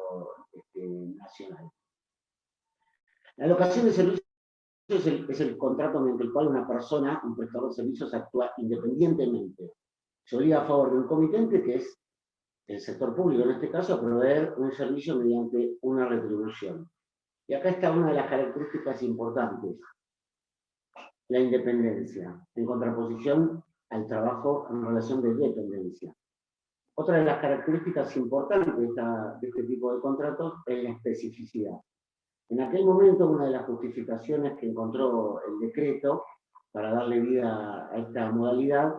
nacional. La alocación de servicios es el contrato mediante el cual una persona, un prestador de servicios, actúa independientemente. Se obliga a favor de un comitente, que es el sector público en este caso, a proveer un servicio mediante una retribución. Y acá está una de las características importantes: la independencia, en contraposición al trabajo en relación de dependencia. Otra de las características importantes de este tipo de contratos es la especificidad. En aquel momento, una de las justificaciones que encontró el decreto para darle vida a esta modalidad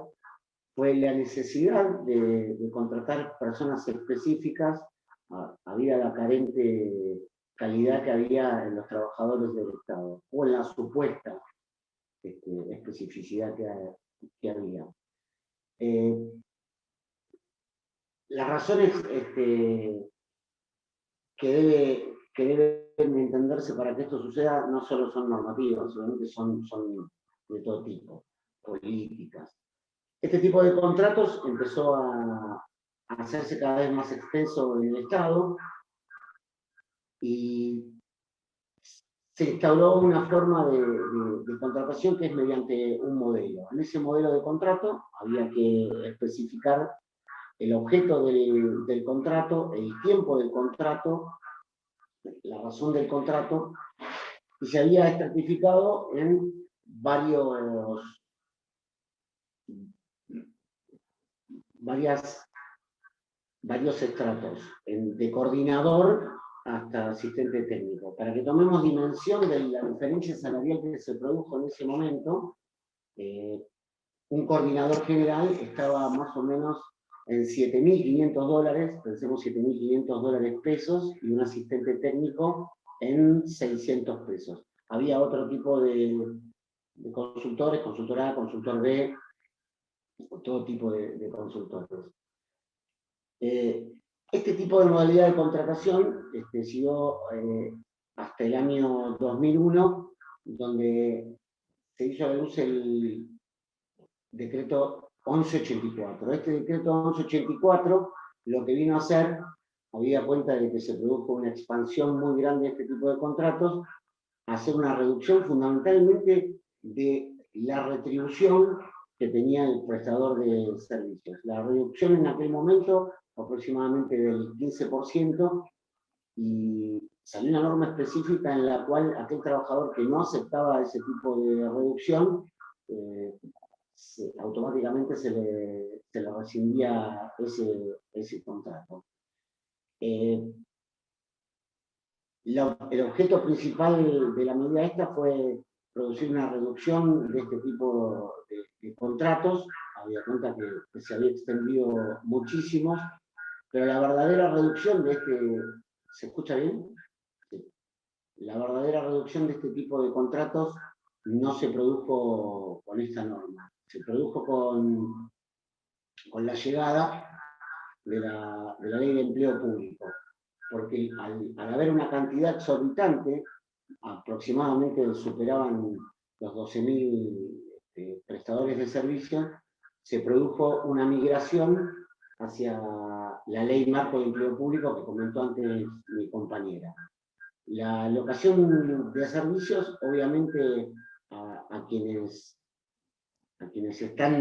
fue la necesidad de contratar personas específicas habida la carente calidad que había en los trabajadores del Estado, o en la supuesta especificidad que había. Las razones que deben entenderse para que esto suceda no solo son normativas, solamente son de todo tipo, políticas. Este tipo de contratos empezó a hacerse cada vez más extenso en el Estado y se instauró una forma de contratación que es mediante un modelo. En ese modelo de contrato había que especificar el objeto del contrato, el tiempo del contrato, la razón del contrato, y se había estratificado en varios estratos, de coordinador hasta asistente técnico. Para que tomemos dimensión de la diferencia salarial que se produjo en ese momento, un coordinador general estaba más o menos en $7.500, pensemos $7.500 pesos, y un asistente técnico en 600 pesos. Había otro tipo de consultores, consultor A, consultor B, todo tipo de consultores. Este tipo de modalidad de contratación siguió hasta el año 2001, donde se hizo a la luz el decreto 1184. Este decreto 1184 lo que vino a hacer, habida cuenta de que se produjo una expansión muy grande de este tipo de contratos, hacer una reducción fundamentalmente de la retribución que tenía el prestador de servicios. La reducción en aquel momento aproximadamente del 15%, y salió una norma específica en la cual aquel trabajador que no aceptaba ese tipo de reducción, automáticamente se le rescindía ese contrato. El objeto principal de la medida esta fue producir una reducción de este tipo de contratos. Había cuenta que se había extendido muchísimos, pero la verdadera reducción de ¿se escucha bien? Sí. La verdadera reducción de este tipo de contratos no se produjo con esta norma. Se produjo con la llegada de la Ley de Empleo Público, porque al haber una cantidad exorbitante, aproximadamente superaban los 12.000 prestadores de servicios, se produjo una migración hacia la Ley Marco de Empleo Público que comentó antes mi compañera. La alocación de servicios, obviamente, a quienes están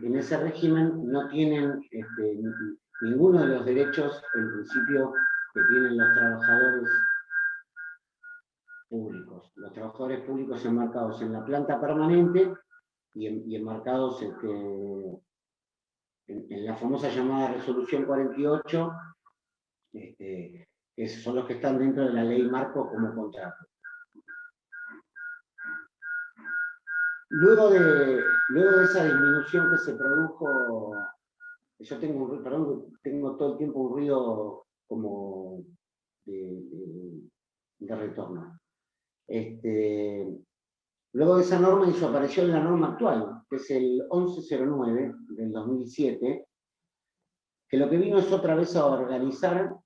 en ese régimen no tienen ninguno de los derechos, en principio, que tienen los trabajadores públicos. Los trabajadores públicos enmarcados en la planta permanente y enmarcados en la famosa llamada Resolución 48, que son los que están dentro de la Ley Marco como contrato. Luego de esa disminución que se produjo, yo tengo todo el tiempo un ruido como de retorno. Luego de esa norma apareció la norma actual, que es el 1109 del 2007, que lo que vino es otra vez a organizar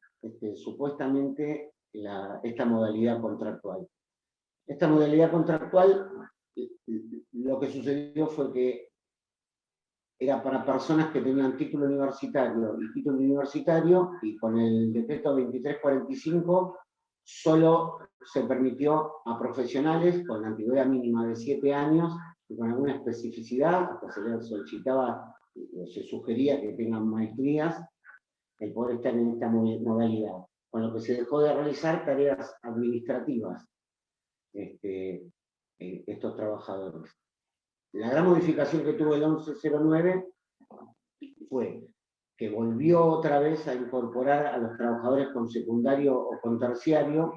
supuestamente esta modalidad contractual. Esta modalidad contractual, lo que sucedió fue que era para personas que tenían título universitario y con el decreto 2345 solo se permitió a profesionales con la antigüedad mínima de 7 años y con alguna especificidad, hasta se les solicitaba, se sugería que tengan maestrías, el poder estar en esta modalidad, con lo que se dejó de realizar tareas administrativas estos trabajadores. La gran modificación que tuvo el 1109 fue que volvió otra vez a incorporar a los trabajadores con secundario o con terciario,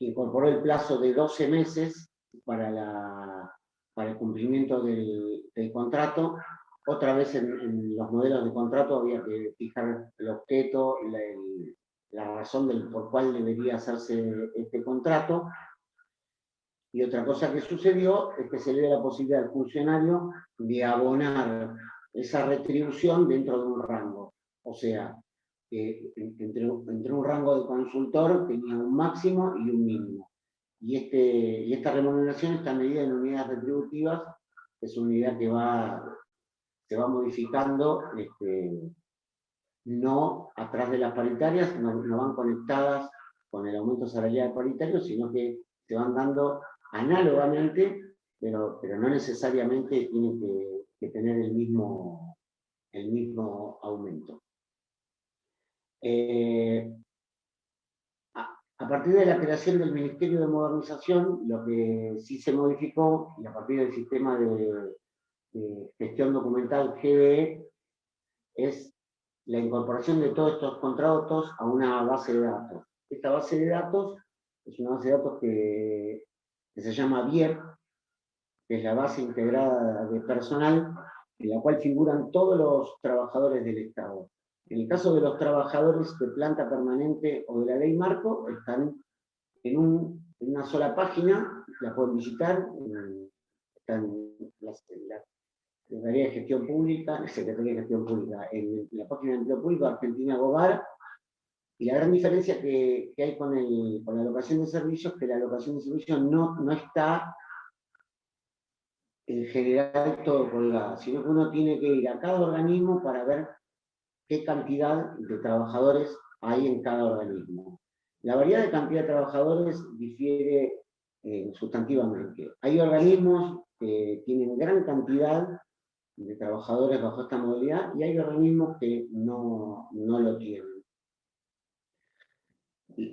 incorporó el plazo de 12 meses para el cumplimiento del contrato. Otra vez en los modelos de contrato había que fijar el objeto, la razón por cual debería hacerse este contrato. Y otra cosa que sucedió es que se le dio la posibilidad al funcionario de abonar esa retribución dentro de un rango. O sea, entre un rango de consultor tenía un máximo y un mínimo. Y esta remuneración está medida en unidades retributivas, que es una unidad que se va modificando, no atrás de las paritarias, no van conectadas con el aumento salarial paritario, sino que se van dando análogamente, pero no necesariamente tienen que tener el mismo aumento. A partir de la creación del Ministerio de Modernización, lo que sí se modificó, y a partir del sistema de gestión documental GDE, es la incorporación de todos estos contratos a una base de datos. Esta base de datos es una base de datos que se llama BIEP, que es la base integrada de personal, en la cual figuran todos los trabajadores del Estado. En el caso de los trabajadores de planta permanente o de la ley marco, están en una sola página, la pueden visitar, están la Secretaría de Gestión Pública, en la página de Empleo Público, Argentina Gobar, y la gran diferencia que hay con la alocación de servicios, que la alocación de servicios no está en general todo colgada, sino que uno tiene que ir a cada organismo para ver qué cantidad de trabajadores hay en cada organismo. La variedad de cantidad de trabajadores difiere sustantivamente. Hay organismos que tienen gran cantidad de trabajadores bajo esta modalidad y hay organismos que no lo tienen.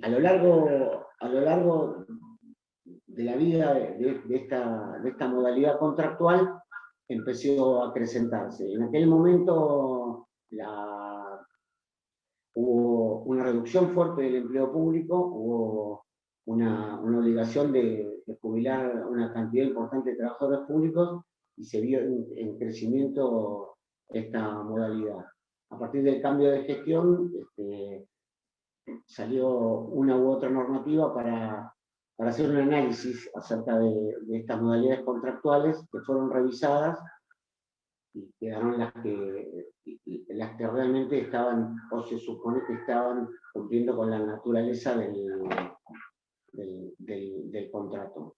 A lo largo de la vida de esta modalidad contractual empezó a acrecentarse. En aquel momento hubo una reducción fuerte del empleo público, hubo una obligación de jubilar una cantidad importante de trabajadores públicos y se vio en crecimiento esta modalidad. A partir del cambio de gestión salió una u otra normativa para hacer un análisis acerca de estas modalidades contractuales que fueron revisadas y quedaron las que realmente estaban, o se supone que estaban cumpliendo con la naturaleza del contrato.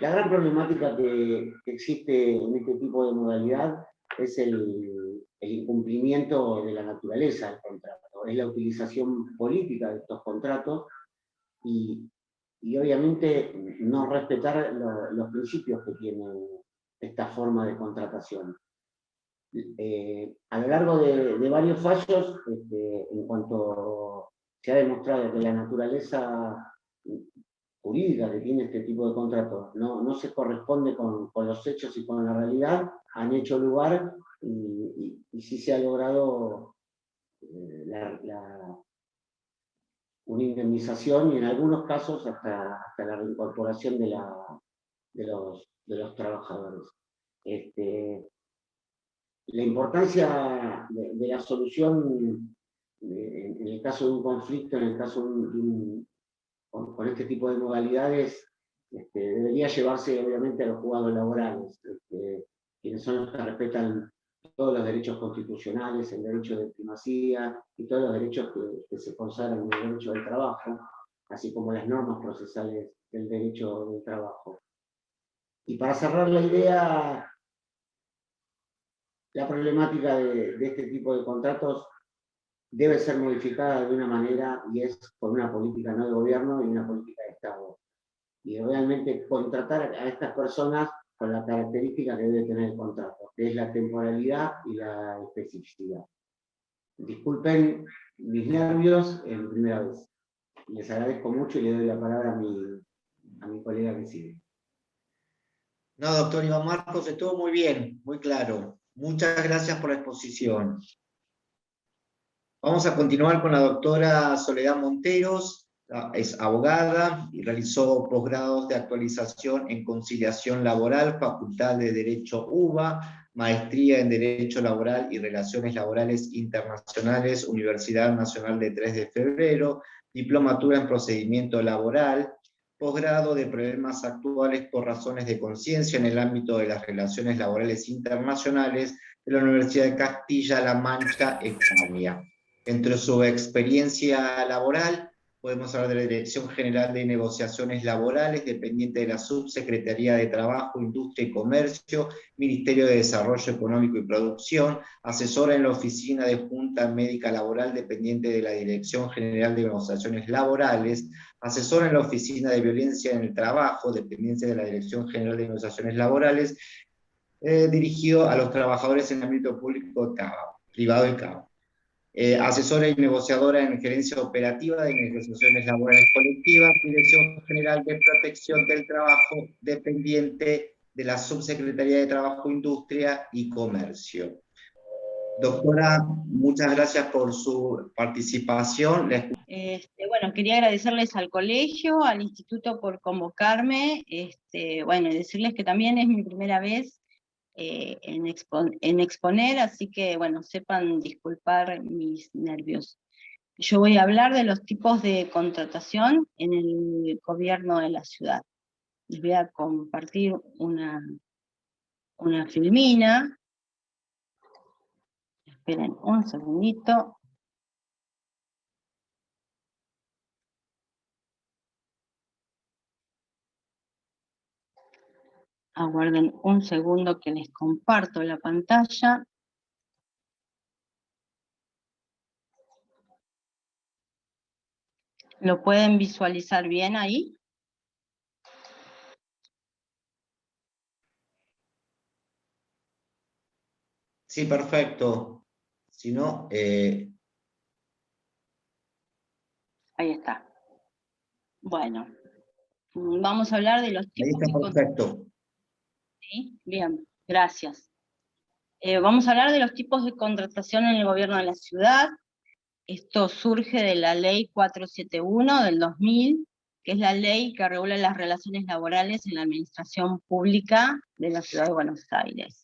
La gran problemática que existe en este tipo de modalidad es el incumplimiento de la naturaleza del contrato, es la utilización política de estos contratos y obviamente no respetar los principios que tiene esta forma de contratación. A lo largo de varios fallos, en cuanto se ha demostrado que la naturaleza jurídica que tiene este tipo de contratos no se corresponde con los hechos y con la realidad, han hecho lugar y sí se ha logrado una indemnización y en algunos casos hasta la reincorporación de los trabajadores. La importancia de la solución en el caso de un conflicto, en el caso con este tipo de modalidades, debería llevarse obviamente a los juzgados laborales, quienes son los que respetan todos los derechos constitucionales, el derecho de primacía y todos los derechos que se consagran en el derecho del trabajo, así como las normas procesales del derecho del trabajo. Y para cerrar la idea, la problemática de este tipo de contratos debe ser modificada de una manera, y es por una política no de gobierno y una política de Estado. Y realmente contratar a estas personas con la característica que debe tener el contrato, que es la temporalidad y la especificidad. Disculpen mis nervios en primera vez. Les agradezco mucho y le doy la palabra a mi colega que sigue. No, doctor Iván Marcos, estuvo muy bien, muy claro. Muchas gracias por la exposición. Vamos a continuar con la doctora Soledad Monteros, es abogada y realizó posgrados de actualización en conciliación laboral, Facultad de Derecho UBA, maestría en Derecho Laboral y Relaciones Laborales Internacionales, Universidad Nacional de 3 de Febrero, diplomatura en Procedimiento Laboral, posgrado de Problemas Actuales por Razones de Conciencia en el ámbito de las Relaciones Laborales Internacionales de la Universidad de Castilla-La Mancha, España. Entre su experiencia laboral, podemos hablar de la Dirección General de Negociaciones Laborales, dependiente de la Subsecretaría de Trabajo, Industria y Comercio, Ministerio de Desarrollo Económico y Producción, asesora en la Oficina de Junta Médica Laboral, dependiente de la Dirección General de Negociaciones Laborales, asesora en la Oficina de Violencia en el Trabajo, dependiente de la Dirección General de Negociaciones Laborales, dirigido a los trabajadores en el ámbito público privado y CAO. Asesora y negociadora en gerencia operativa de negociaciones laborales colectivas, Dirección General de Protección del Trabajo, dependiente de la Subsecretaría de Trabajo, Industria y Comercio. Doctora, muchas gracias por su participación. Bueno, quería agradecerles al colegio, al instituto por convocarme, bueno, y decirles que también es mi primera vez en exponer, así que, bueno, sepan disculpar mis nervios. Yo voy a hablar de los tipos de contratación en el gobierno de la ciudad. Les voy a compartir una filmina. Esperen un segundito. Aguarden un segundo que les comparto la pantalla. ¿Lo pueden visualizar bien ahí? Sí, perfecto. Si no... Ahí está. Bueno, vamos a hablar de los tipos ahí está, perfecto. ¿Sí? Bien, gracias. Vamos a hablar de los tipos de contratación en el gobierno de la ciudad. Esto surge de la ley 471 del 2000, que es la ley que regula las relaciones laborales en la administración pública de la ciudad de Buenos Aires.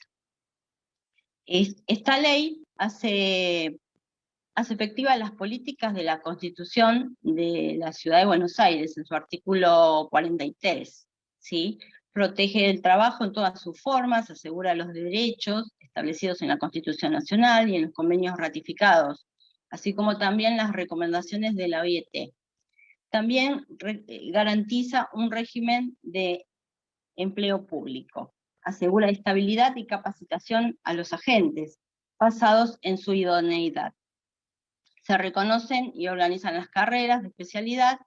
Esta ley hace efectivas las políticas de la Constitución de la ciudad de Buenos Aires, en su artículo 43, ¿sí? Protege el trabajo en todas sus formas, asegura los derechos establecidos en la Constitución Nacional y en los convenios ratificados, así como también las recomendaciones de la OIT. También garantiza un régimen de empleo público, asegura estabilidad y capacitación a los agentes, basados en su idoneidad. Se reconocen y organizan las carreras de especialidad,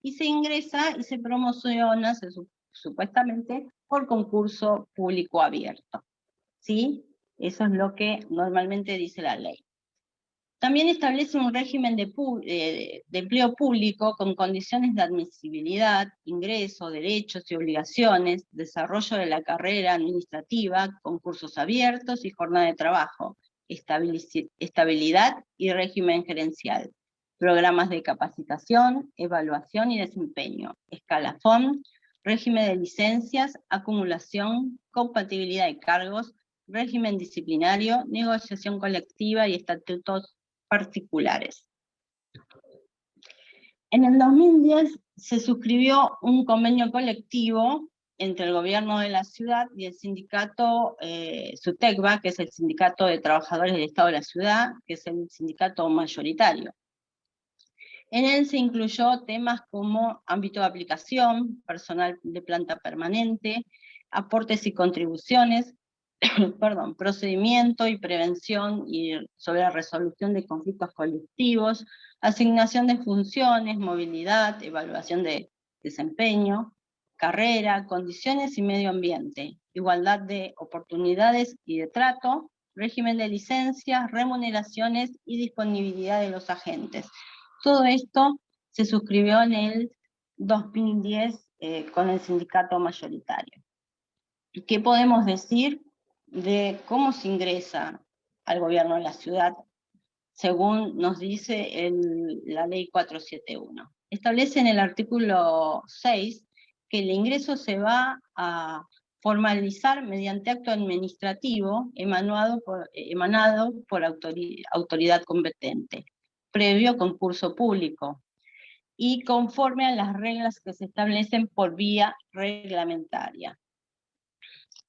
y se ingresa y se promociona, supuestamente, por concurso público abierto. ¿Sí? Eso es lo que normalmente dice la ley. También establece un régimen de empleo público con condiciones de admisibilidad, ingreso, derechos y obligaciones, desarrollo de la carrera administrativa, concursos abiertos y jornada de trabajo, estabilidad y régimen gerencial, programas de capacitación, evaluación y desempeño, escalafón, régimen de licencias, acumulación, compatibilidad de cargos, régimen disciplinario, negociación colectiva y estatutos particulares. En el 2010 se suscribió un convenio colectivo entre el gobierno de la ciudad y el sindicato SUTECBA, que es el Sindicato de Trabajadores del Estado de la Ciudad, que es el sindicato mayoritario. En él se incluyó temas como ámbito de aplicación, personal de planta permanente, aportes y contribuciones, perdón, procedimiento y prevención y sobre la resolución de conflictos colectivos, asignación de funciones, movilidad, evaluación de desempeño, carrera, condiciones y medio ambiente, igualdad de oportunidades y de trato, régimen de licencias, remuneraciones y disponibilidad de los agentes. Todo esto se suscribió en el 2010 con el sindicato mayoritario. ¿Qué podemos decir de cómo se ingresa al gobierno de la ciudad, según nos dice la ley 471? Establece en el artículo 6 que el ingreso se va a formalizar mediante acto administrativo emanado por autoridad competente, previo concurso público, y conforme a las reglas que se establecen por vía reglamentaria.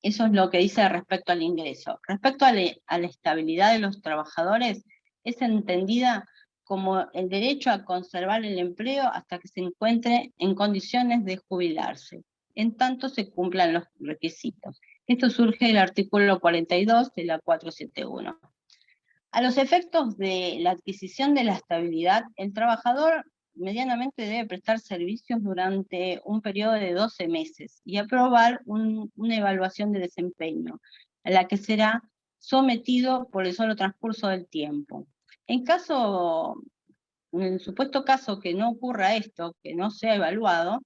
Eso es lo que dice respecto al ingreso. Respecto a la estabilidad de los trabajadores, es entendida como el derecho a conservar el empleo hasta que se encuentre en condiciones de jubilarse, en tanto se cumplan los requisitos. Esto surge del artículo 42 de la 471. A los efectos de la adquisición de la estabilidad, el trabajador medianamente debe prestar servicios durante un periodo de 12 meses y aprobar una evaluación de desempeño, a la que será sometido por el solo transcurso del tiempo. En el supuesto caso que no ocurra esto, que no sea evaluado,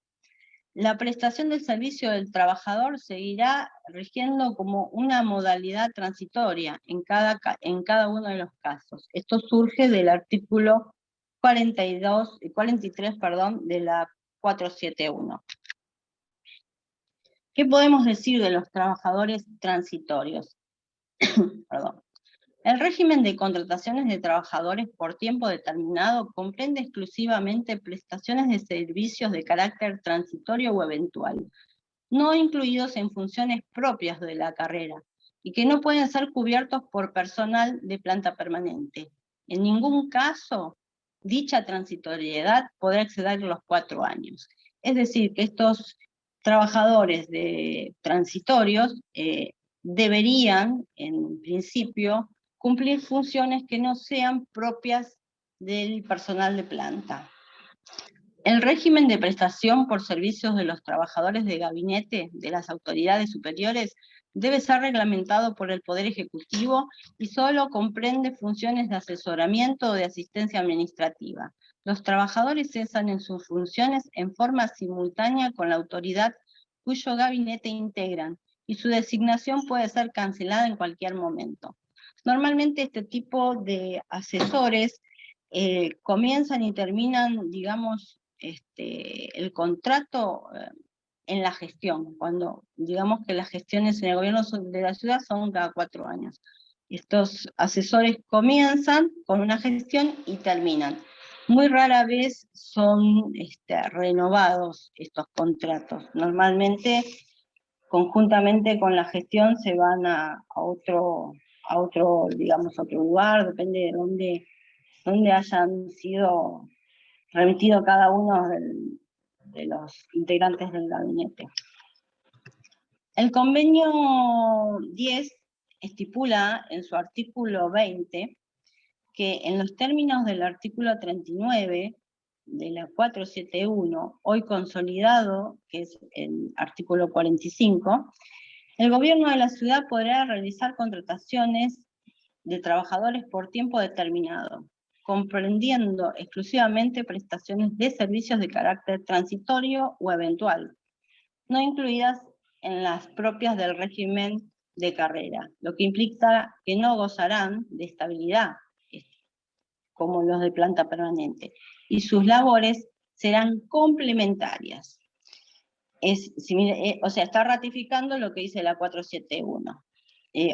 la prestación del servicio del trabajador seguirá rigiendo como una modalidad transitoria en cada uno de los casos. Esto surge del artículo 43 de la 471. ¿Qué podemos decir de los trabajadores transitorios? Perdón. El régimen de contrataciones de trabajadores por tiempo determinado comprende exclusivamente prestaciones de servicios de carácter transitorio o eventual, no incluidos en funciones propias de la carrera, y que no pueden ser cubiertos por personal de planta permanente. En ningún caso, dicha transitoriedad podrá exceder los 4 años. Es decir, que estos trabajadores transitorios deberían, en principio, cumplir funciones que no sean propias del personal de planta. El régimen de prestación por servicios de los trabajadores de gabinete de las autoridades superiores debe ser reglamentado por el Poder Ejecutivo y solo comprende funciones de asesoramiento o de asistencia administrativa. Los trabajadores cesan en sus funciones en forma simultánea con la autoridad cuyo gabinete integran, y su designación puede ser cancelada en cualquier momento. Normalmente este tipo de asesores comienzan y terminan, digamos, el contrato en la gestión, cuando digamos que las gestiones en el gobierno de la ciudad son cada 4 años. Estos asesores comienzan con una gestión y terminan. Muy rara vez son renovados estos contratos. Normalmente, conjuntamente con la gestión, se van a otro, digamos, a otro lugar, depende de dónde hayan sido remitido cada uno de los integrantes del gabinete. El convenio 10 estipula en su artículo 20 que en los términos del artículo 39 de la 471, hoy consolidado, que es el artículo 45, el gobierno de la ciudad podrá realizar contrataciones de trabajadores por tiempo determinado, comprendiendo exclusivamente prestaciones de servicios de carácter transitorio o eventual, no incluidas en las propias del régimen de carrera, lo que implica que no gozarán de estabilidad, como los de planta permanente, y sus labores serán complementarias. O sea, está ratificando lo que dice la 471.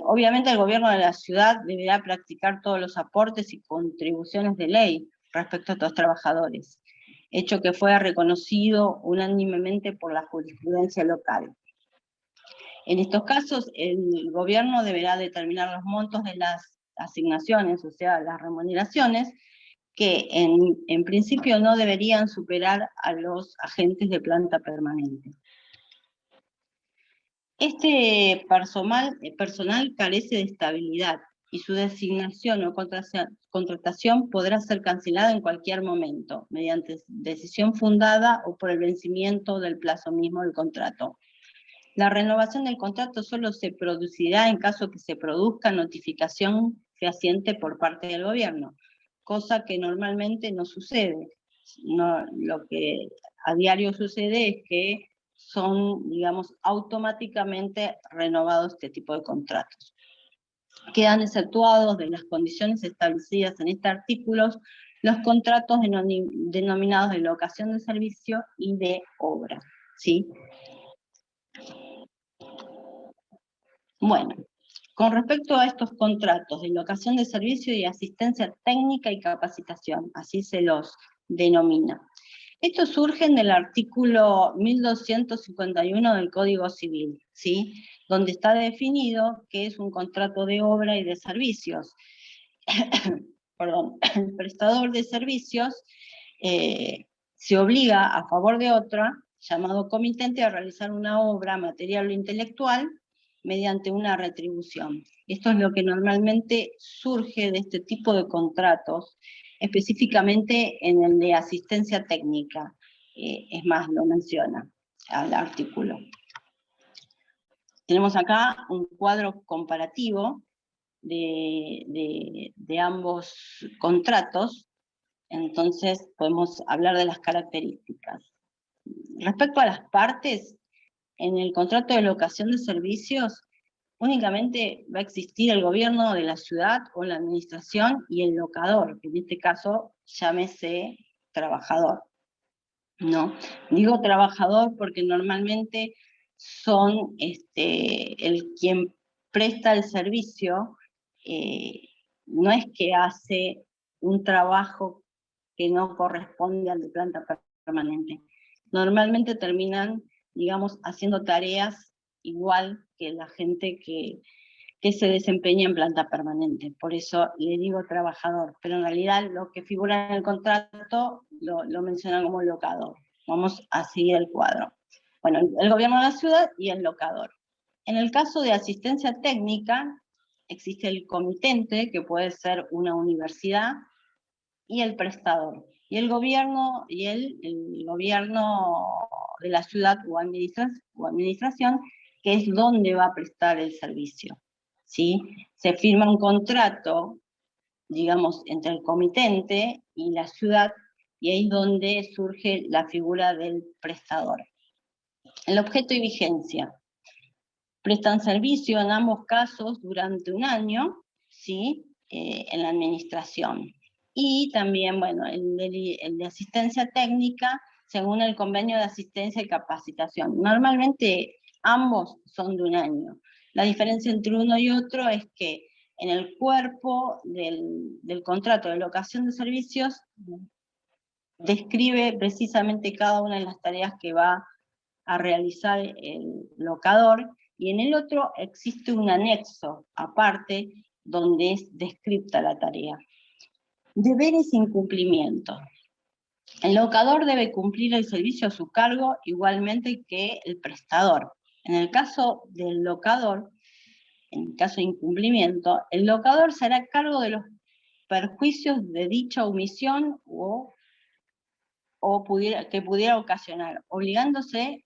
Obviamente el gobierno de la ciudad deberá practicar todos los aportes y contribuciones de ley respecto a estos trabajadores, hecho que fue reconocido unánimemente por la jurisprudencia local. En estos casos, el gobierno deberá determinar los montos de las asignaciones, o sea, las remuneraciones, que en principio no deberían superar a los agentes de planta permanente. Este personal carece de estabilidad y su designación o contratación podrá ser cancelada en cualquier momento, mediante decisión fundada o por el vencimiento del plazo mismo del contrato. La renovación del contrato solo se producirá en caso que se produzca notificación fehaciente por parte del gobierno, cosa que normalmente no sucede. No, lo que a diario sucede es que son, digamos, automáticamente renovados este tipo de contratos. Quedan exceptuados de las condiciones establecidas en este artículo los contratos denominados de locación de servicio y de obra, ¿sí? Bueno, con respecto a estos contratos de locación de servicio y asistencia técnica y capacitación, así se los denomina. Estos surgen del artículo 1251 del Código Civil, ¿sí? Donde está definido que es un contrato de obra y de servicios. Perdón, el prestador de servicios se obliga a favor de otra, llamado comitente, a realizar una obra material o intelectual mediante una retribución. Esto es lo que normalmente surge de este tipo de contratos, específicamente en el de asistencia técnica. Es más, lo menciona al artículo. Tenemos acá un cuadro comparativo de ambos contratos, entonces podemos hablar de las características. Respecto a las partes, en el contrato de locación de servicios, únicamente va a existir el gobierno de la ciudad o la administración y el locador, que en este caso llámese trabajador, ¿no? Digo trabajador porque normalmente son el quien presta el servicio, no es que hace un trabajo que no corresponde al de planta permanente. Normalmente terminan, digamos, haciendo tareas igual que la gente que se desempeña en planta permanente. Por eso le digo trabajador, pero en realidad lo que figura en el contrato lo mencionan como locador. Vamos a seguir el cuadro. Bueno, el gobierno de la ciudad y el locador. En el caso de asistencia técnica, existe el comitente, que puede ser una universidad, y el prestador. Y el gobierno de la ciudad o administración, que es donde va a prestar el servicio, ¿sí? Se firma un contrato, digamos, entre el comitente y la ciudad, y ahí es donde surge la figura del prestador. El objeto y vigencia. Prestan servicio en ambos casos durante un año, ¿sí? En la administración. Y también, bueno, el de asistencia técnica, según el convenio de asistencia y capacitación. Normalmente ambos son de un año. La diferencia entre uno y otro es que en el cuerpo del contrato de locación de servicios describe precisamente cada una de las tareas que va a realizar el locador, y en el otro existe un anexo aparte donde es descripta la tarea. Deberes e incumplimiento. El locador debe cumplir el servicio a su cargo igualmente que el prestador. En el caso del locador, en caso de incumplimiento, el locador se hará cargo de los perjuicios de dicha omisión que pudiera ocasionar, obligándose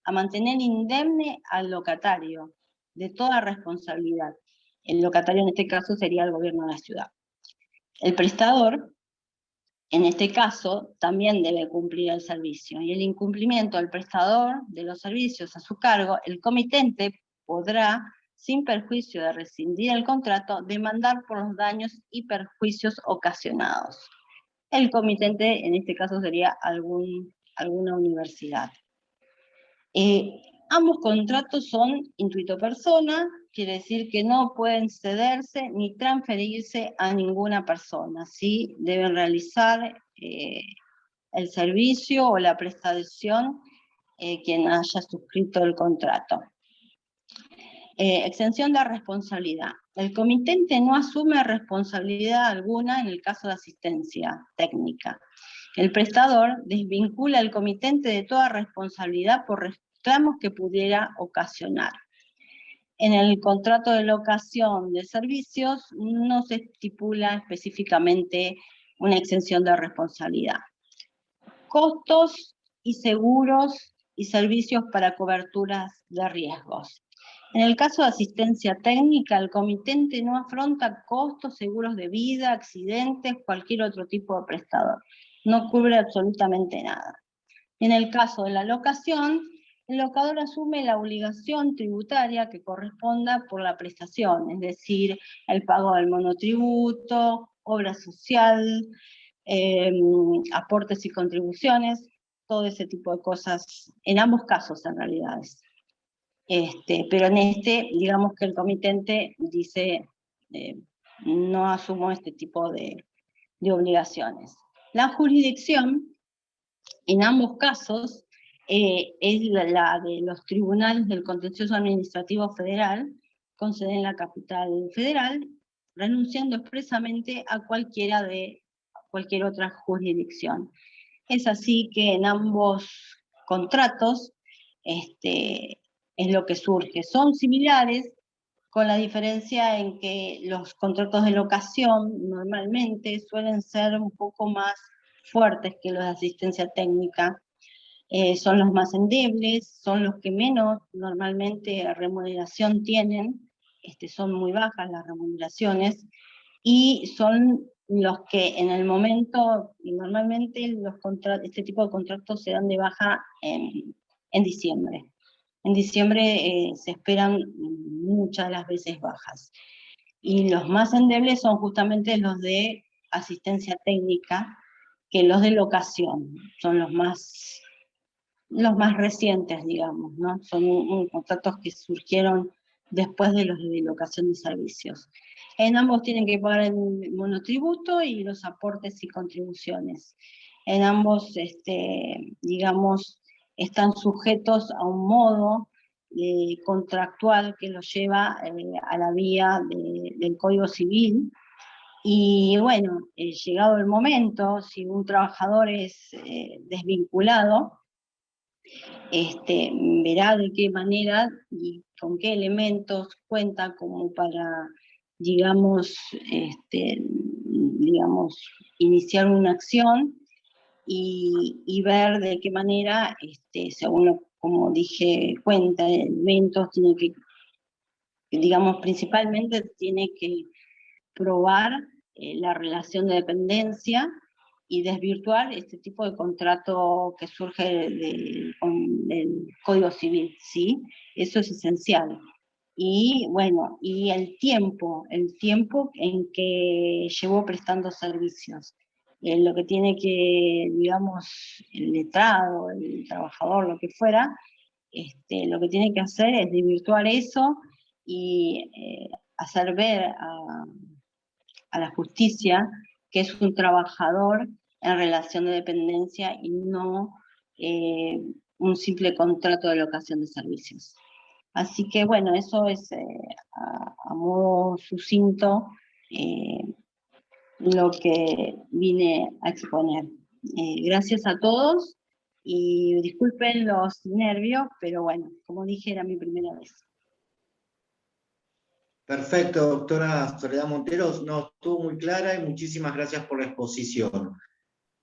a mantener indemne al locatario de toda responsabilidad. El locatario en este caso sería el gobierno de la ciudad. El prestador, en este caso, también debe cumplir el servicio, y el incumplimiento del prestador de los servicios a su cargo, el comitente podrá, sin perjuicio de rescindir el contrato, demandar por los daños y perjuicios ocasionados. El comitente, en este caso, sería alguna universidad. Ambos contratos son intuito persona, quiere decir que no pueden cederse ni transferirse a ninguna persona, ¿sí? Deben realizar el servicio o la prestación quien haya suscrito el contrato. Exención de responsabilidad. El comitente no asume responsabilidad alguna en el caso de asistencia técnica. El prestador desvincula al comitente de toda responsabilidad por reclamos que pudiera ocasionar. En el contrato de locación de servicios no se estipula específicamente una exención de responsabilidad. Costos y seguros y servicios para coberturas de riesgos. En el caso de asistencia técnica, el comitente no afronta costos, seguros de vida, accidentes, cualquier otro tipo de prestador. No cubre absolutamente nada. En el caso de la locación, el locador asume la obligación tributaria que corresponda por la prestación, es decir, el pago del monotributo, obra social, aportes y contribuciones, todo ese tipo de cosas, en ambos casos en realidad. Pero en digamos que el comitente dice, no asumo este tipo de obligaciones. La jurisdicción, en ambos casos, es la de los tribunales del Contencioso Administrativo Federal, con sede en la capital federal, renunciando expresamente a cualquier otra jurisdicción. Es así que en ambos contratos es lo que surge. Son similares, con la diferencia en que los contratos de locación normalmente suelen ser un poco más fuertes que los de asistencia técnica, son los más endebles, son los que menos normalmente remuneración tienen, son muy bajas las remuneraciones, y son los que en el momento, normalmente este tipo de contratos se dan de baja en diciembre. En diciembre se esperan muchas de las veces bajas. Y los más endebles son justamente los de asistencia técnica, que los de locación, son los más recientes, digamos, ¿no? Son contratos que surgieron después de los de locación de servicios. En ambos tienen que pagar el monotributo y los aportes y contribuciones. En ambos, digamos, están sujetos a un modo contractual que los lleva a la vía del Código Civil. Y bueno, llegado el momento, si un trabajador es desvinculado, verá de qué manera y con qué elementos cuenta como para, digamos, iniciar una acción y ver de qué manera, según como dije, cuenta de elementos, tiene que, digamos, principalmente tiene que probar la relación de dependencia y desvirtuar este tipo de contrato que surge del Código Civil, ¿sí? Eso es esencial. Y bueno, y el tiempo en que llevó prestando servicios. Lo que tiene que, digamos, el letrado, el trabajador, lo que fuera, lo que tiene que hacer es desvirtuar eso y hacer ver a la justicia que es un trabajador en relación de dependencia y no un simple contrato de locación de servicios. Así que bueno, eso es a modo sucinto lo que vine a exponer. Gracias a todos y disculpen los nervios, pero bueno, como dije, era mi primera vez. Perfecto, doctora Soledad Monteros, no, estuvo muy clara y muchísimas gracias por la exposición.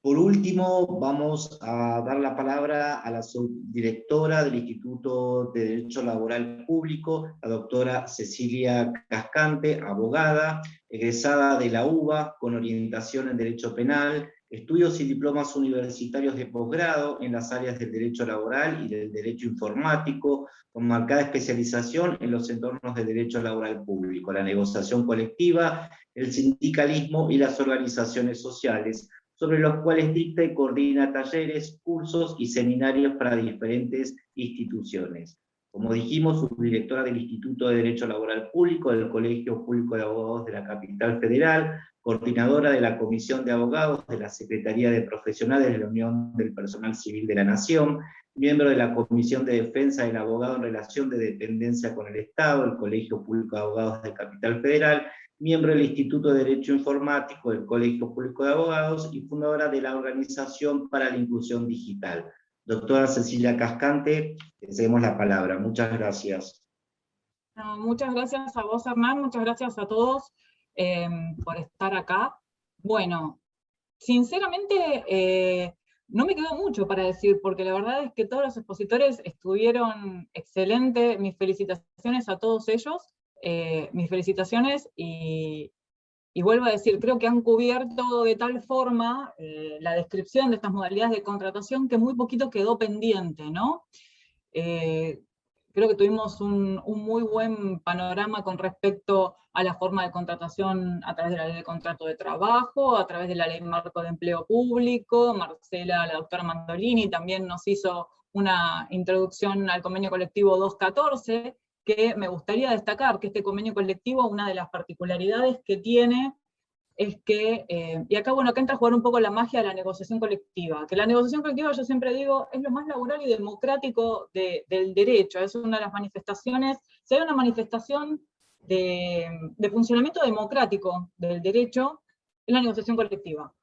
Por último, vamos a dar la palabra a la subdirectora del Instituto de Derecho Laboral Público, la doctora Cecilia Cascante, abogada, egresada de la UBA, con orientación en Derecho Penal, estudios y diplomas universitarios de posgrado en las áreas del derecho laboral y del derecho informático, con marcada especialización en los entornos del derecho laboral público, la negociación colectiva, el sindicalismo y las organizaciones sociales, sobre los cuales dicta y coordina talleres, cursos y seminarios para diferentes instituciones. Como dijimos, subdirectora del Instituto de Derecho Laboral Público del Colegio Público de Abogados de la Capital Federal, coordinadora de la Comisión de Abogados de la Secretaría de Profesionales de la Unión del Personal Civil de la Nación, miembro de la Comisión de Defensa del Abogado en relación de dependencia con el Estado, el Colegio Público de Abogados de Capital Federal, miembro del Instituto de Derecho Informático del Colegio Público de Abogados y fundadora de la Organización para la Inclusión Digital. Doctora Cecilia Cascante, le cedemos la palabra. Muchas gracias. No, muchas gracias a vos, Hernán, muchas gracias a todos por estar acá. Bueno, sinceramente no me quedó mucho para decir, porque la verdad es que todos los expositores estuvieron excelentes. Mis felicitaciones a todos ellos, mis felicitaciones, y vuelvo a decir, creo que han cubierto de tal forma la descripción de estas modalidades de contratación que muy poquito quedó pendiente, ¿no? Creo que tuvimos un muy buen panorama con respecto a la forma de contratación a través de la ley de contrato de trabajo, a través de la ley marco de empleo público. Marcela, la doctora Mandolini, también nos hizo una introducción al convenio colectivo 214, que me gustaría destacar que este convenio colectivo, una de las particularidades que tiene, es que, y acá, bueno, acá entra a jugar un poco la magia de la negociación colectiva, que la negociación colectiva, yo siempre digo, es lo más laboral y democrático del derecho. Es una de las manifestaciones, si hay una manifestación de funcionamiento democrático del derecho, es la negociación colectiva.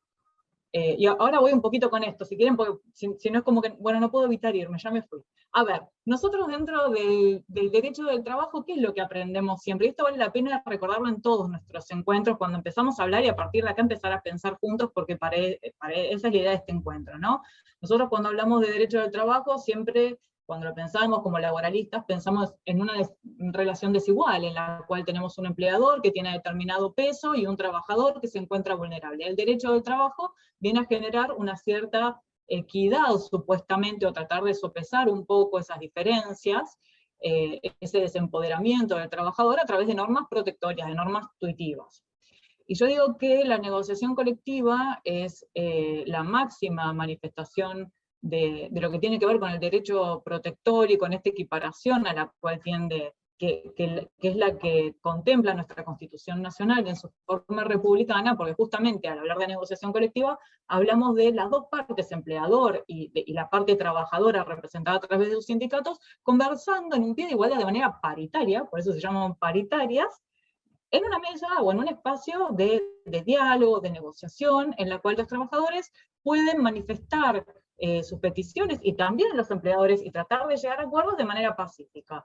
Y ahora voy un poquito con esto, si quieren, porque si no es como que, bueno, no puedo evitar irme, ya me fui. A ver, nosotros dentro del derecho del trabajo, ¿qué es lo que aprendemos siempre? Y esto vale la pena recordarlo en todos nuestros encuentros, cuando empezamos a hablar y a partir de acá empezar a pensar juntos, porque para esa es la idea de este encuentro, ¿no? Nosotros cuando hablamos de derecho del trabajo, siempre, cuando lo pensamos como laboralistas, pensamos en una relación desigual, en la cual tenemos un empleador que tiene determinado peso y un trabajador que se encuentra vulnerable. El derecho del trabajo viene a generar una cierta equidad, supuestamente, o tratar de sopesar un poco esas diferencias, ese desempoderamiento del trabajador a través de normas protectorias, de normas tuitivas. Y yo digo que la negociación colectiva es la máxima manifestación de lo que tiene que ver con el derecho protector y con esta equiparación a la cual tiende, que es la que contempla nuestra Constitución Nacional en su forma republicana, porque justamente al hablar de negociación colectiva hablamos de las dos partes, empleador y la parte trabajadora representada a través de sus sindicatos, conversando en un pie de igualdad de manera paritaria, por eso se llaman paritarias, en una mesa o en un espacio de diálogo, de negociación, en la cual los trabajadores pueden manifestar sus peticiones, y también los empleadores, y tratar de llegar a acuerdos de manera pacífica.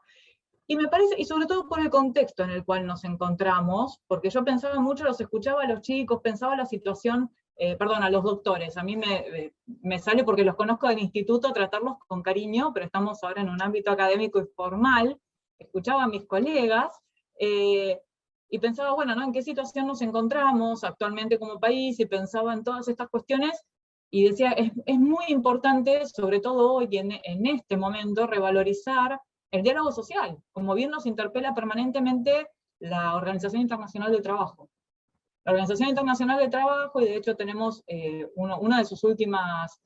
Y me parece, y sobre todo por el contexto en el cual nos encontramos, porque yo pensaba mucho, los escuchaba a los chicos, pensaba la situación, perdón, a los doctores, a mí me sale porque los conozco del instituto, tratarlos con cariño, pero estamos ahora en un ámbito académico y formal, escuchaba a mis colegas, y pensaba, bueno, ¿no? ¿En qué situación nos encontramos actualmente como país? Y pensaba en todas estas cuestiones, y decía, es muy importante, sobre todo hoy, en este momento, revalorizar el diálogo social, como bien nos interpela permanentemente la Organización Internacional del Trabajo. La Organización Internacional del Trabajo, y de hecho tenemos una de sus últimas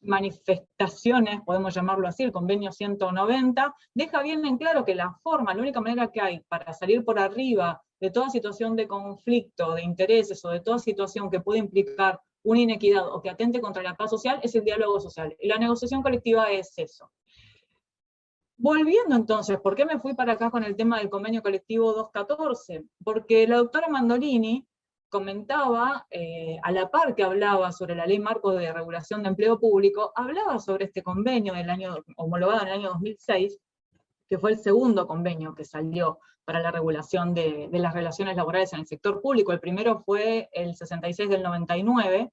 manifestaciones, podemos llamarlo así, el convenio 190, deja bien en claro que la única manera que hay para salir por arriba de toda situación de conflicto, de intereses, o de toda situación que puede implicar una inequidad o que atente contra la paz social, es el diálogo social. Y la negociación colectiva es eso. Volviendo entonces, ¿por qué me fui para acá con el tema del convenio colectivo 214? Porque la doctora Mandolini comentaba, a la par que hablaba sobre la ley marco de regulación de empleo público, hablaba sobre este convenio homologado en el año 2006, que fue el segundo convenio que salió para la regulación de las relaciones laborales en el sector público. El primero fue el 66 del 99,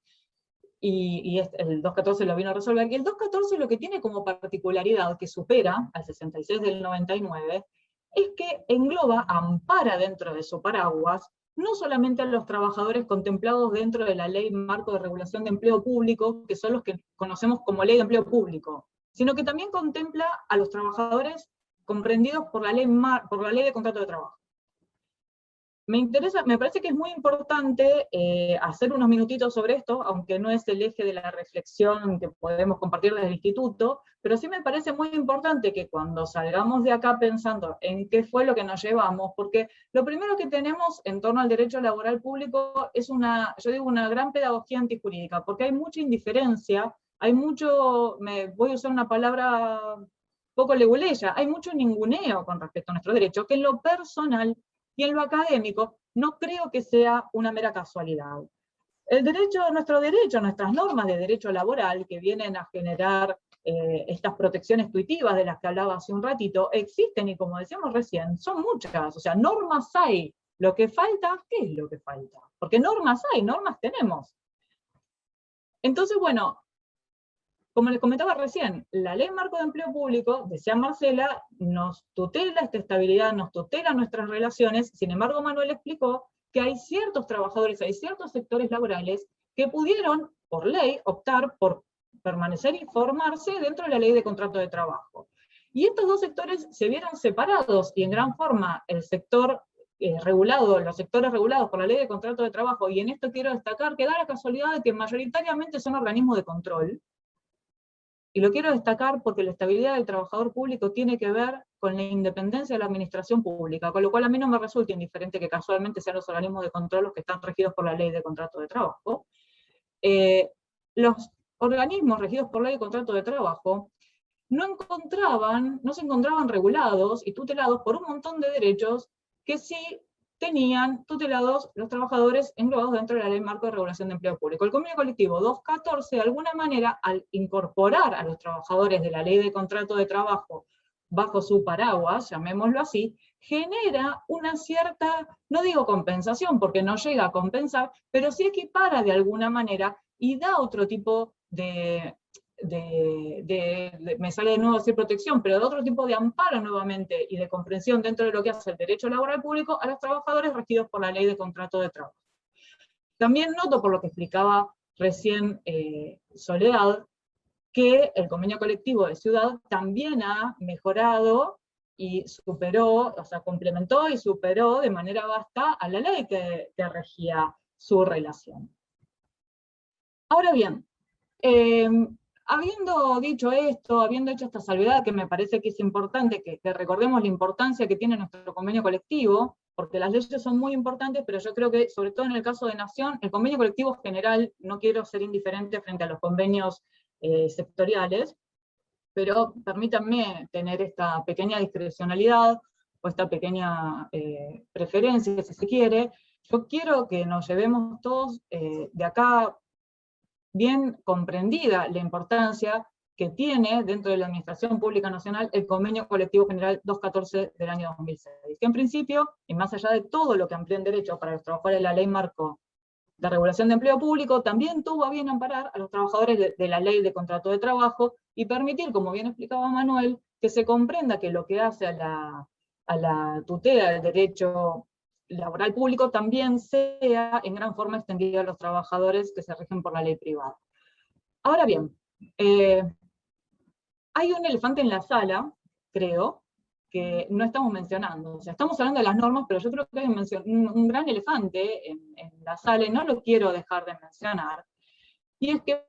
y el 214 lo vino a resolver. Y el 214 lo que tiene como particularidad, que supera al 66 del 99, es que engloba, ampara dentro de su paraguas, no solamente a los trabajadores contemplados dentro de la Ley Marco de Regulación de Empleo Público, que son los que conocemos como Ley de Empleo Público, sino que también contempla a los trabajadores comprendidos por la Ley de Contrato de Trabajo. Me parece que es muy importante hacer unos minutitos sobre esto, aunque no es el eje de la reflexión que podemos compartir desde el instituto, pero sí me parece muy importante que cuando salgamos de acá pensando en qué fue lo que nos llevamos, porque lo primero que tenemos en torno al derecho laboral público es una gran pedagogía antijurídica, porque hay mucha indiferencia, hay mucho, voy a usar una palabra poco leguleya, hay mucho ninguneo con respecto a nuestro derecho, que en lo personal y en lo académico no creo que sea una mera casualidad. Nuestras normas de derecho laboral, que vienen a generar estas protecciones tuitivas de las que hablaba hace un ratito, existen y como decíamos recién, son muchas, o sea, normas hay. Lo que falta, ¿qué es lo que falta? Porque normas hay, normas tenemos. Entonces, bueno, como les comentaba recién, la Ley Marco de Empleo Público, decía Marcela, nos tutela esta estabilidad, nos tutela nuestras relaciones. Sin embargo, Manuel explicó que hay ciertos trabajadores, hay ciertos sectores laborales que pudieron, por ley, optar por permanecer y formarse dentro de la Ley de Contrato de Trabajo. Y estos dos sectores se vieron separados, y en gran forma el sector regulado, los sectores regulados por la Ley de Contrato de Trabajo, y en esto quiero destacar que da la casualidad de que mayoritariamente son organismos de control. Y lo quiero destacar porque la estabilidad del trabajador público tiene que ver con la independencia de la administración pública, con lo cual a mí no me resulta indiferente que casualmente sean los organismos de control los que están regidos por la Ley de Contrato de Trabajo. Los organismos regidos por Ley de Contrato de Trabajo no se encontraban regulados y tutelados por un montón de derechos que sí tenían tutelados los trabajadores englobados dentro de la Ley Marco de Regulación de Empleo Público. El convenio colectivo 214, de alguna manera, al incorporar a los trabajadores de la Ley de Contrato de Trabajo bajo su paraguas, llamémoslo así, genera una cierta, no digo compensación, porque no llega a compensar, pero sí equipara de alguna manera y da otro tipo me sale de nuevo decir protección, pero de otro tipo de amparo nuevamente y de comprensión dentro de lo que hace el derecho laboral público a los trabajadores regidos por la Ley de Contrato de Trabajo. También noto, por lo que explicaba recién Soledad, que el convenio colectivo de Ciudad también ha mejorado y superó, o sea, complementó y superó de manera vasta a la ley que regía su relación. Ahora bien, habiendo dicho esto, habiendo hecho esta salvedad, que me parece que es importante que recordemos la importancia que tiene nuestro convenio colectivo, porque las leyes son muy importantes, pero yo creo que, sobre todo en el caso de Nación, el convenio colectivo general, no quiero ser indiferente frente a los convenios sectoriales, pero permítanme tener esta pequeña discrecionalidad, o esta pequeña preferencia, si se quiere. Yo quiero que nos llevemos todos de acá bien comprendida la importancia que tiene dentro de la Administración Pública Nacional el Convenio Colectivo General 214 del año 2006, que en principio, y más allá de todo lo que amplía en derechos para los trabajadores de la Ley Marco de Regulación de Empleo Público, también tuvo a bien amparar a los trabajadores de la Ley de Contrato de Trabajo y permitir, como bien explicaba Manuel, que se comprenda que lo que hace a la tutela del derecho laboral público también sea en gran forma extendida a los trabajadores que se rigen por la ley privada. Ahora bien, hay un elefante en la sala, creo, que no estamos mencionando. O sea, estamos hablando de las normas, pero yo creo que hay un gran elefante en la sala, y no lo quiero dejar de mencionar, y es que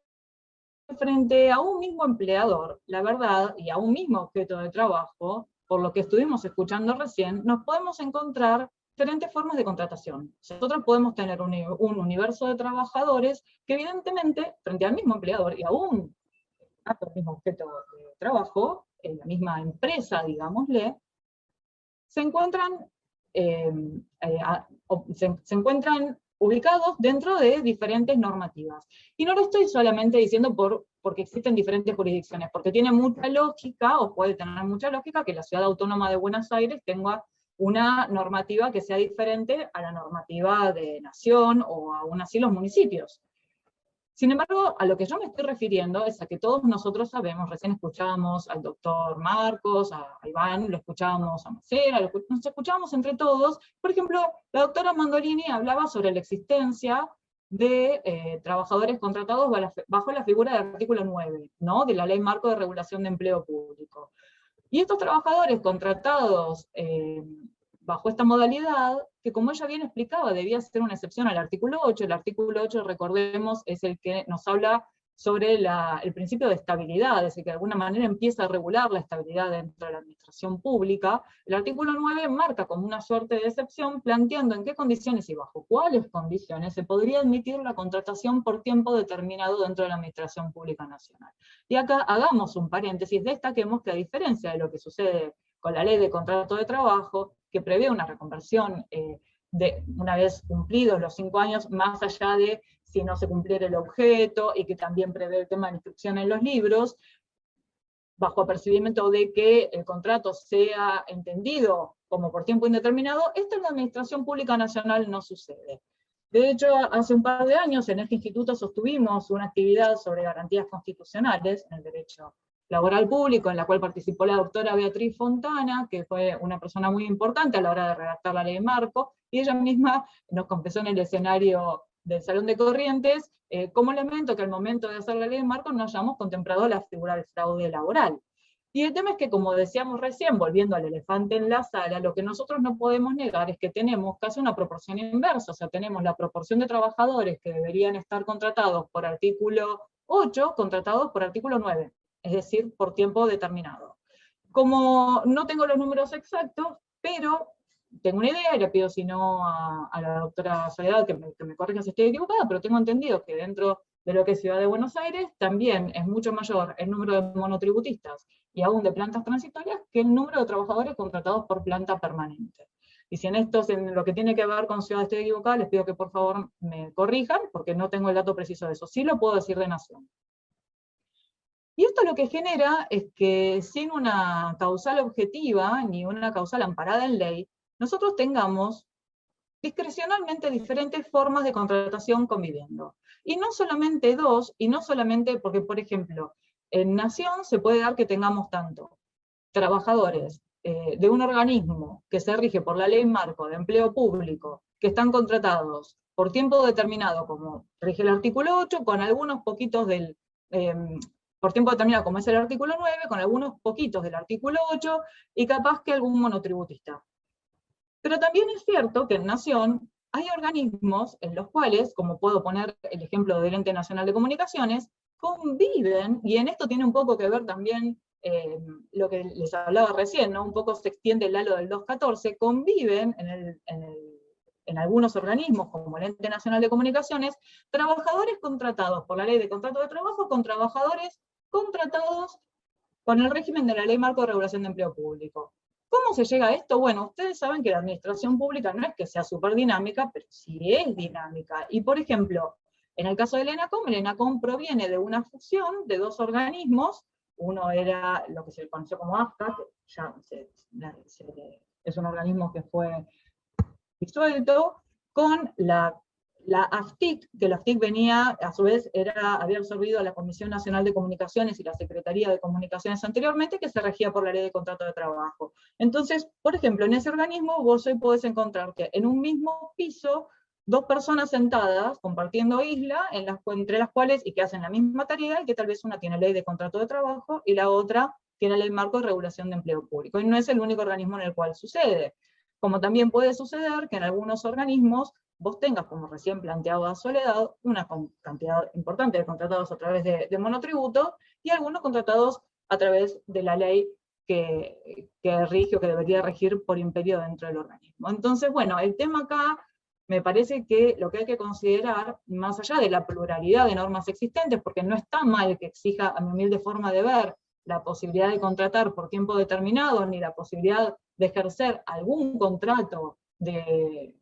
frente a un mismo empleador, la verdad, y a un mismo objeto de trabajo, por lo que estuvimos escuchando recién, nos podemos encontrar diferentes formas de contratación. Nosotros podemos tener un universo de trabajadores que evidentemente, frente al mismo empleador y aún al mismo objeto de trabajo, en la misma empresa, digámosle, se encuentran ubicados dentro de diferentes normativas. Y no lo estoy solamente diciendo porque existen diferentes jurisdicciones, porque tiene mucha lógica, o puede tener mucha lógica, que la Ciudad Autónoma de Buenos Aires tenga una normativa que sea diferente a la normativa de Nación, o aún así los municipios. Sin embargo, a lo que yo me estoy refiriendo es a que todos nosotros sabemos, recién escuchábamos al doctor Marcos, a Iván, lo escuchábamos a Marcela, nos escuchábamos entre todos. Por ejemplo, la doctora Mandolini hablaba sobre la existencia de trabajadores contratados bajo la figura del artículo 9, ¿no?, de la Ley Marco de Regulación de Empleo Público. Y estos trabajadores contratados bajo esta modalidad, que como ella bien explicaba, debía ser una excepción al artículo 8. El artículo 8, recordemos, es el que nos habla sobre el principio de estabilidad, es decir, que de alguna manera empieza a regular la estabilidad dentro de la administración pública. El artículo 9 marca como una suerte de excepción, planteando en qué condiciones y bajo cuáles condiciones se podría admitir la contratación por tiempo determinado dentro de la administración pública nacional. Y acá hagamos un paréntesis, destaquemos que a diferencia de lo que sucede con la Ley de Contrato de Trabajo, que prevé una reconversión de una vez cumplidos los 5 años, más allá de si no se cumpliera el objeto, y que también prevé el tema de inscripción en los libros, bajo apercibimiento de que el contrato sea entendido como por tiempo indeterminado, esto en la Administración Pública Nacional no sucede. De hecho, hace un par de años en este instituto sostuvimos una actividad sobre garantías constitucionales en el derecho laboral público, en la cual participó la doctora Beatriz Fontana, que fue una persona muy importante a la hora de redactar la ley de marco, y ella misma nos confesó en el escenario del Salón de Corrientes, como elemento que al momento de hacer la ley de marco no hayamos contemplado la figura del fraude laboral. Y el tema es que, como decíamos recién, volviendo al elefante en la sala, lo que nosotros no podemos negar es que tenemos casi una proporción inversa, o sea, tenemos la proporción de trabajadores que deberían estar contratados por artículo 8, contratados por artículo 9, es decir, por tiempo determinado. Como no tengo los números exactos, pero tengo una idea, y le pido si no a la doctora Soledad que me corrija si estoy equivocada, pero tengo entendido que dentro de lo que es Ciudad de Buenos Aires también es mucho mayor el número de monotributistas y aún de plantas transitorias que el número de trabajadores contratados por planta permanente. Y si en esto, en lo que tiene que ver con Ciudad estoy equivocada, les pido que por favor me corrijan, porque no tengo el dato preciso de eso. Sí lo puedo decir de Nación. Y esto lo que genera es que sin una causal objetiva, ni una causal amparada en ley, nosotros tengamos discrecionalmente diferentes formas de contratación conviviendo. Y no solamente dos, y no solamente porque, por ejemplo, en Nación se puede dar que tengamos tanto trabajadores de un organismo que se rige por la ley marco de empleo público, que están contratados por tiempo determinado, como rige el artículo 8, con algunos poquitos del... por tiempo determinado, como es el artículo 9, con algunos poquitos del artículo 8, y capaz que algún monotributista. Pero también es cierto que en Nación hay organismos en los cuales, como puedo poner el ejemplo del Ente Nacional de Comunicaciones, conviven, y en esto tiene un poco que ver también lo que les hablaba recién, ¿no? Un poco se extiende el halo del 214, conviven en algunos organismos, como el Ente Nacional de Comunicaciones, trabajadores contratados por la Ley de Contrato de Trabajo con trabajadores contratados con el régimen de la Ley Marco de Regulación de Empleo Público. ¿Cómo se llega a esto? Bueno, ustedes saben que la administración pública no es que sea súper dinámica, pero sí es dinámica. Y por ejemplo, en el caso del ENACOM proviene de una fusión de dos organismos. Uno era lo que se conoció como AFCA, que ya es un organismo que fue disuelto, con la AFTIC, que la AFTIC venía, a su vez, había absorbido a la Comisión Nacional de Comunicaciones y la Secretaría de Comunicaciones anteriormente, que se regía por la Ley de Contrato de Trabajo. Entonces, por ejemplo, en ese organismo vos hoy podés encontrar que en un mismo piso, dos personas sentadas, compartiendo isla, entre las cuales, y que hacen la misma tarea, y que tal vez una tiene Ley de Contrato de Trabajo, y la otra tiene Ley Marco de Regulación de Empleo Público. Y no es el único organismo en el cual sucede. Como también puede suceder que en algunos organismos vos tengas, como recién planteaba Soledad, una cantidad importante de contratados a través de monotributo, y algunos contratados a través de la ley que rige o que debería regir por imperio dentro del organismo. Entonces, bueno, el tema acá me parece que lo que hay que considerar, más allá de la pluralidad de normas existentes, porque no está mal que exija, a mi humilde forma de ver, la posibilidad de contratar por tiempo determinado, ni la posibilidad de ejercer algún contrato de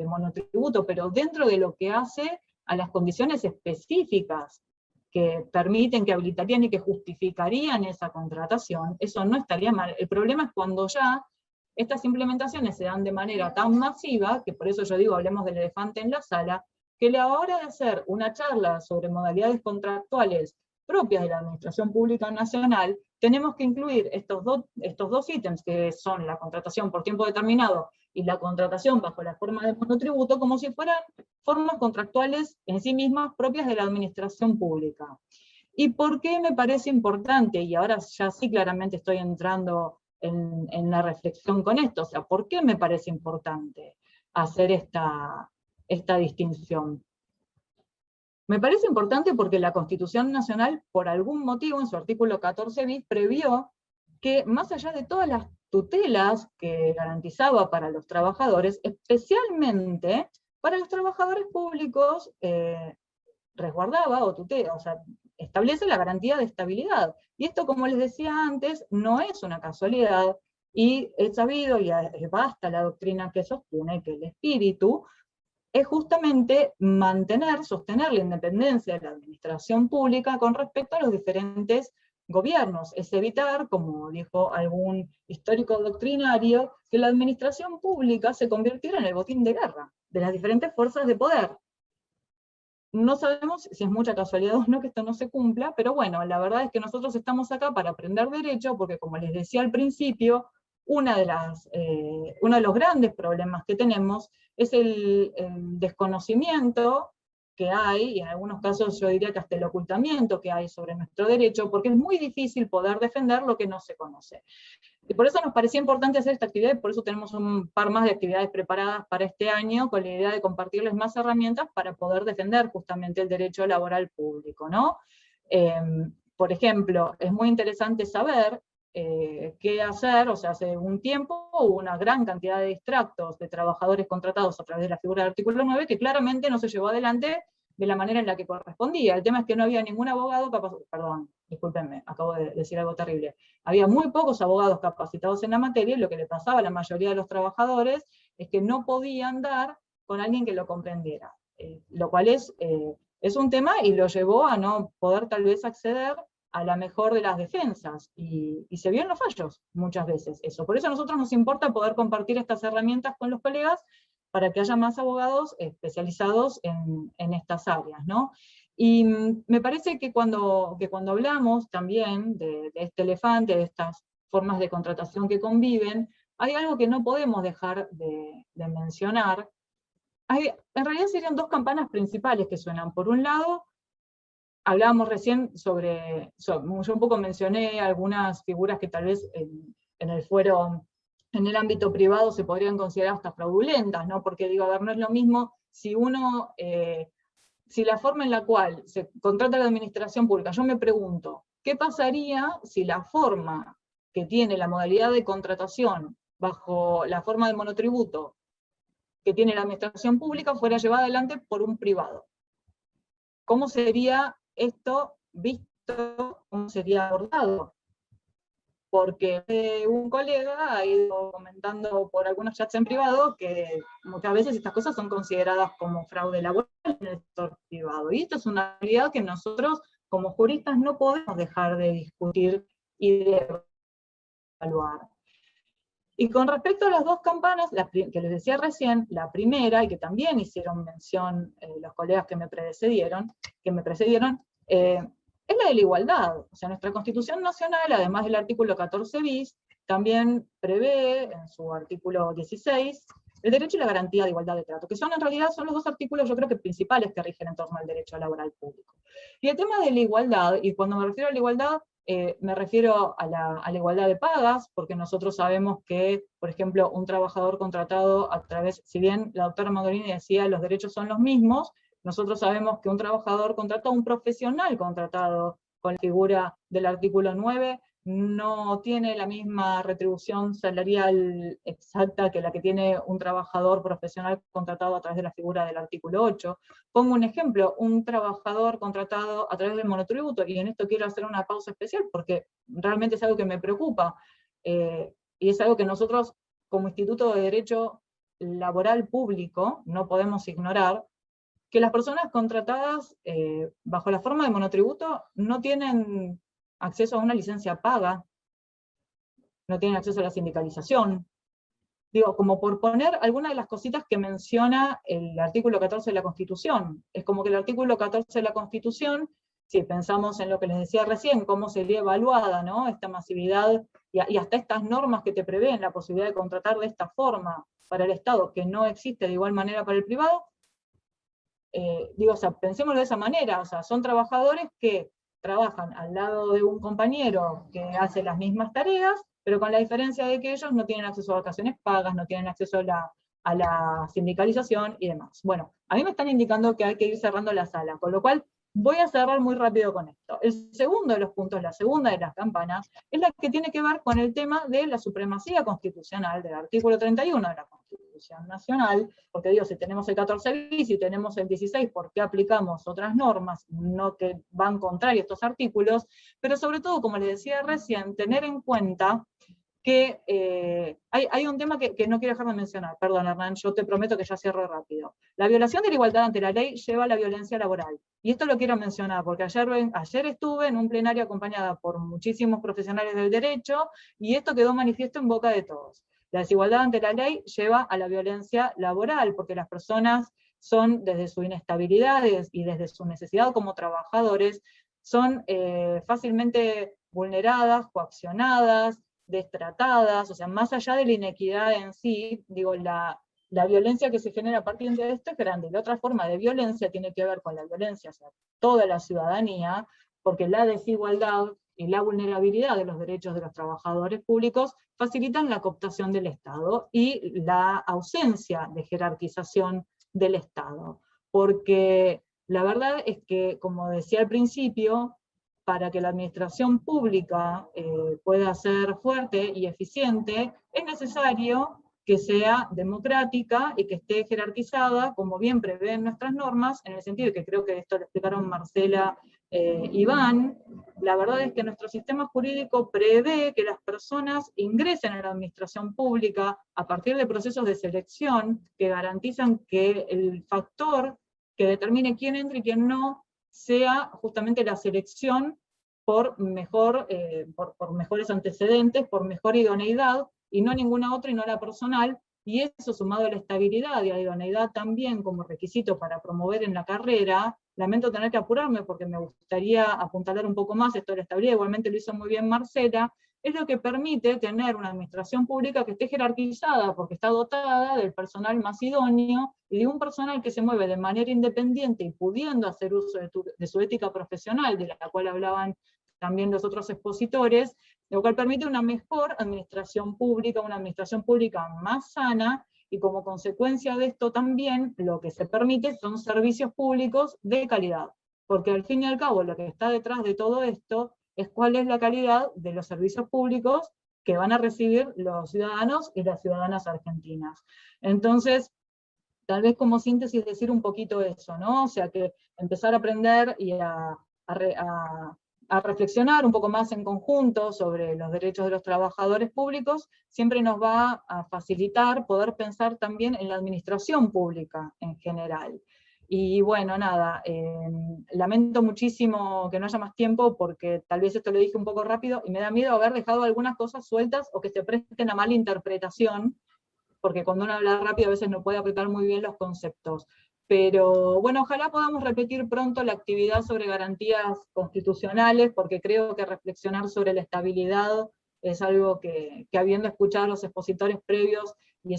monotributo, pero dentro de lo que hace a las condiciones específicas que permiten, que habilitarían y que justificarían esa contratación, eso no estaría mal. El problema es cuando ya estas implementaciones se dan de manera tan masiva, que por eso yo digo, hablemos del elefante en la sala, que a la hora de hacer una charla sobre modalidades contractuales propias de la Administración Pública Nacional, tenemos que incluir estos dos ítems, que son la contratación por tiempo determinado y la contratación bajo la forma de monotributo, como si fueran formas contractuales en sí mismas propias de la Administración Pública. ¿Y por qué me parece importante? Y ahora ya sí claramente estoy entrando en la reflexión con esto, o sea, ¿por qué me parece importante hacer esta distinción? Me parece importante porque la Constitución Nacional, por algún motivo, en su artículo 14 bis, previó que, más allá de todas las tutelas que garantizaba para los trabajadores, especialmente para los trabajadores públicos, resguardaba o tutela, o sea, establece la garantía de estabilidad. Y esto, como les decía antes, no es una casualidad, y es sabido, y basta la doctrina que sostiene que el espíritu es justamente sostener la independencia de la administración pública con respecto a los diferentes gobiernos, es evitar, como dijo algún histórico doctrinario, que la administración pública se convirtiera en el botín de guerra de las diferentes fuerzas de poder. No sabemos si es mucha casualidad o no que esto no se cumpla, pero bueno, la verdad es que nosotros estamos acá para aprender derecho, porque como les decía al principio, uno de los grandes problemas que tenemos es el desconocimiento que hay, y en algunos casos yo diría que hasta el ocultamiento que hay sobre nuestro derecho, porque es muy difícil poder defender lo que no se conoce. Y por eso nos parecía importante hacer esta actividad, y por eso tenemos un par más de actividades preparadas para este año, con la idea de compartirles más herramientas para poder defender justamente el derecho laboral público, ¿no? Por ejemplo, es muy interesante saber qué hacer, o sea, hace un tiempo hubo una gran cantidad de extractos de trabajadores contratados a través de la figura del artículo 9 que claramente no se llevó adelante de la manera en la que correspondía. El tema es que no había ningún abogado capacitado, perdón, discúlpenme, acabo de decir algo terrible. Había muy pocos abogados capacitados en la materia, y lo que le pasaba a la mayoría de los trabajadores es que no podían dar con alguien que lo comprendiera. Lo cual es un tema, y lo llevó a no poder tal vez acceder a la mejor de las defensas, y se vio en los fallos muchas veces eso. Por eso a nosotros nos importa poder compartir estas herramientas con los colegas, para que haya más abogados especializados en estas áreas, ¿no? Y me parece que cuando hablamos también de este elefante, de estas formas de contratación que conviven, hay algo que no podemos dejar de mencionar. En realidad serían dos campanas principales que suenan. Por un lado, hablábamos recién sobre yo un poco mencioné algunas figuras que tal vez en el fuero, en el ámbito privado se podrían considerar hasta fraudulentas, ¿no? Porque digo, a ver, no es lo mismo si si la forma en la cual se contrata la administración pública, yo me pregunto, ¿qué pasaría si la forma que tiene la modalidad de contratación bajo la forma de monotributo que tiene la administración pública fuera llevada adelante por un privado? ¿Cómo sería esto visto? ¿Cómo sería abordado? Porque un colega ha ido comentando por algunos chats en privado que muchas veces estas cosas son consideradas como fraude laboral en el sector privado. Y esto es una realidad que nosotros, como juristas, no podemos dejar de discutir y de evaluar. Y con respecto a las dos campanas, que les decía recién, la primera, y que también hicieron mención los colegas que me precedieron, es la de la igualdad. O sea, nuestra Constitución Nacional, además del artículo 14 bis, también prevé en su artículo 16 el derecho y la garantía de igualdad de trato, que en realidad son los dos artículos, yo creo que principales que rigen en torno al derecho laboral público. Y el tema de la igualdad, y cuando me refiero a la igualdad, me refiero a la igualdad de pagas, porque nosotros sabemos que, por ejemplo, un trabajador contratado a través, si bien la doctora Magorini decía los derechos son los mismos, nosotros sabemos que un trabajador contratado, un profesional contratado con la figura del artículo 9, no tiene la misma retribución salarial exacta que la que tiene un trabajador profesional contratado a través de la figura del artículo 8. Pongo un ejemplo, un trabajador contratado a través del monotributo, y en esto quiero hacer una pausa especial porque realmente es algo que me preocupa, y es algo que nosotros como Instituto de Derecho Laboral Público no podemos ignorar, que las personas contratadas bajo la forma de monotributo no tienen acceso a una licencia paga, no tienen acceso a la sindicalización. Digo, como por poner algunas de las cositas que menciona el artículo 14 de la Constitución. Es como que el artículo 14 de la Constitución, si pensamos en lo que les decía recién, cómo sería evaluada, ¿no?, esta masividad, y hasta estas normas que te prevén la posibilidad de contratar de esta forma para el Estado, que no existe de igual manera para el privado, digo, o sea, pensémoslo de esa manera, o sea, son trabajadores que trabajan al lado de un compañero que hace las mismas tareas, pero con la diferencia de que ellos no tienen acceso a vacaciones pagas, no tienen acceso a la sindicalización y demás. Bueno, a mí me están indicando que hay que ir cerrando la sala, con lo cual voy a cerrar muy rápido con esto. El segundo de los puntos, la segunda de las campanas, es la que tiene que ver con el tema de la supremacía constitucional del artículo 31 de la Constitución Nacional, porque digo, si tenemos el 14 bis y tenemos el 16, ¿por qué aplicamos otras normas no que van contrario a estos artículos? Pero sobre todo, como les decía recién, tener en cuenta que hay un tema que no quiero dejar de mencionar, perdón Hernán, yo te prometo que ya cierro rápido. La violación de la igualdad ante la ley lleva a la violencia laboral, y esto lo quiero mencionar, porque ayer estuve en un plenario acompañada por muchísimos profesionales del derecho, y esto quedó manifiesto en boca de todos. La desigualdad ante la ley lleva a la violencia laboral, porque las personas son, desde su inestabilidad y desde su necesidad como trabajadores, son fácilmente vulneradas, coaccionadas, destratadas, o sea, más allá de la inequidad en sí, digo, la violencia que se genera a partir de esto es grande. La otra forma de violencia tiene que ver con la violencia hacia toda la ciudadanía, porque la desigualdad y la vulnerabilidad de los derechos de los trabajadores públicos facilitan la cooptación del Estado y la ausencia de jerarquización del Estado. Porque la verdad es que, como decía al principio, para que la administración pública pueda ser fuerte y eficiente, es necesario que sea democrática y que esté jerarquizada, como bien prevén nuestras normas, en el sentido que creo que esto lo explicaron Marcela Iván. La verdad es que nuestro sistema jurídico prevé que las personas ingresen a la administración pública a partir de procesos de selección que garantizan que el factor que determine quién entra y quién no sea justamente la selección por mejores antecedentes, por mejor idoneidad, y no ninguna otra y no la personal, y eso sumado a la estabilidad y a la idoneidad también como requisito para promover en la carrera. Lamento tener que apurarme porque me gustaría apuntalar un poco más esto de la estabilidad, igualmente lo hizo muy bien Marcela, es lo que permite tener una administración pública que esté jerarquizada, porque está dotada del personal más idóneo, y de un personal que se mueve de manera independiente y pudiendo hacer uso de su ética profesional, de la cual hablaban también los otros expositores, lo cual permite una mejor administración pública, una administración pública más sana, y como consecuencia de esto también lo que se permite son servicios públicos de calidad, porque al fin y al cabo lo que está detrás de todo esto es cuál es la calidad de los servicios públicos que van a recibir los ciudadanos y las ciudadanas argentinas. Entonces, tal vez como síntesis decir un poquito eso, ¿no? O sea, que empezar a aprender y a reflexionar un poco más en conjunto sobre los derechos de los trabajadores públicos, siempre nos va a facilitar poder pensar también en la administración pública en general. Y bueno, nada, lamento muchísimo que no haya más tiempo, porque tal vez esto lo dije un poco rápido, y me da miedo haber dejado algunas cosas sueltas o que se presten a mala interpretación, porque cuando uno habla rápido a veces no puede apretar muy bien los conceptos. Pero bueno, ojalá podamos repetir pronto la actividad sobre garantías constitucionales, porque creo que reflexionar sobre la estabilidad es algo que habiendo escuchado a los expositores previos, y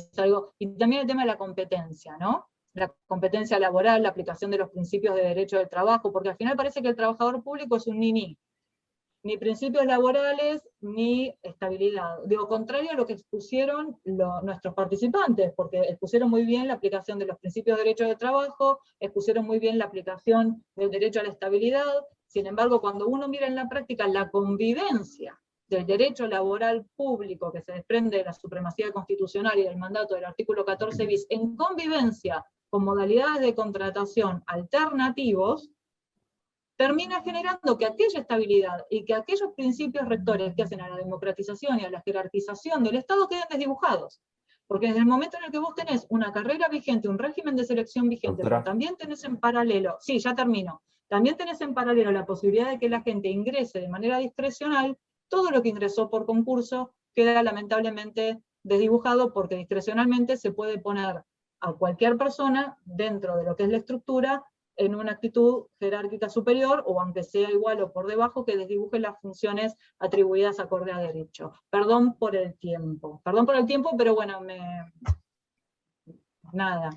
también el tema de la competencia, ¿no? La competencia laboral, la aplicación de los principios de derecho del trabajo, porque al final parece que el trabajador público es un ni principios laborales, ni estabilidad. Digo, contrario a lo que expusieron nuestros participantes, porque expusieron muy bien la aplicación de los principios de derecho de trabajo, expusieron muy bien la aplicación del derecho a la estabilidad. Sin embargo, cuando uno mira en la práctica la convivencia del derecho laboral público que se desprende de la supremacía constitucional y del mandato del artículo 14 bis, en convivencia con modalidades de contratación alternativos, termina generando que aquella estabilidad y que aquellos principios rectores que hacen a la democratización y a la jerarquización del Estado queden desdibujados. Porque desde el momento en el que vos tenés una carrera vigente, un régimen de selección vigente, pero también tenés en paralelo, sí, ya termino, también tenés en paralelo la posibilidad de que la gente ingrese de manera discrecional, todo lo que ingresó por concurso queda lamentablemente desdibujado, porque discrecionalmente se puede poner a cualquier persona dentro de lo que es la estructura en una actitud jerárquica superior, o aunque sea igual o por debajo, que desdibuje las funciones atribuidas acorde a derecho. Perdón por el tiempo, pero bueno, nada.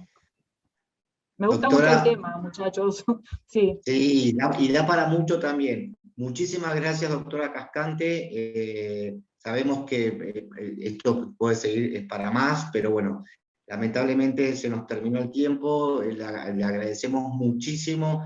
Me gusta mucho el tema, muchachos. Sí. Sí, y da para mucho también. Muchísimas gracias, doctora Cascante. Sabemos que esto puede seguir para más, pero bueno, lamentablemente se nos terminó el tiempo. Le agradecemos muchísimo.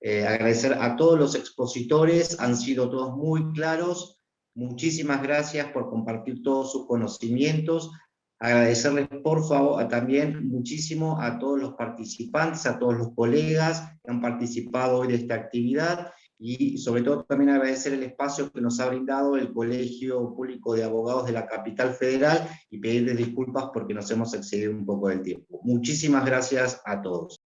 Agradecer a todos los expositores, han sido todos muy claros. Muchísimas gracias por compartir todos sus conocimientos. Agradecerles por favor también muchísimo a todos los participantes, a todos los colegas que han participado hoy de esta actividad, y sobre todo también agradecer el espacio que nos ha brindado el Colegio Público de Abogados de la Capital Federal y pedirles disculpas porque nos hemos excedido un poco del tiempo. Muchísimas gracias a todos.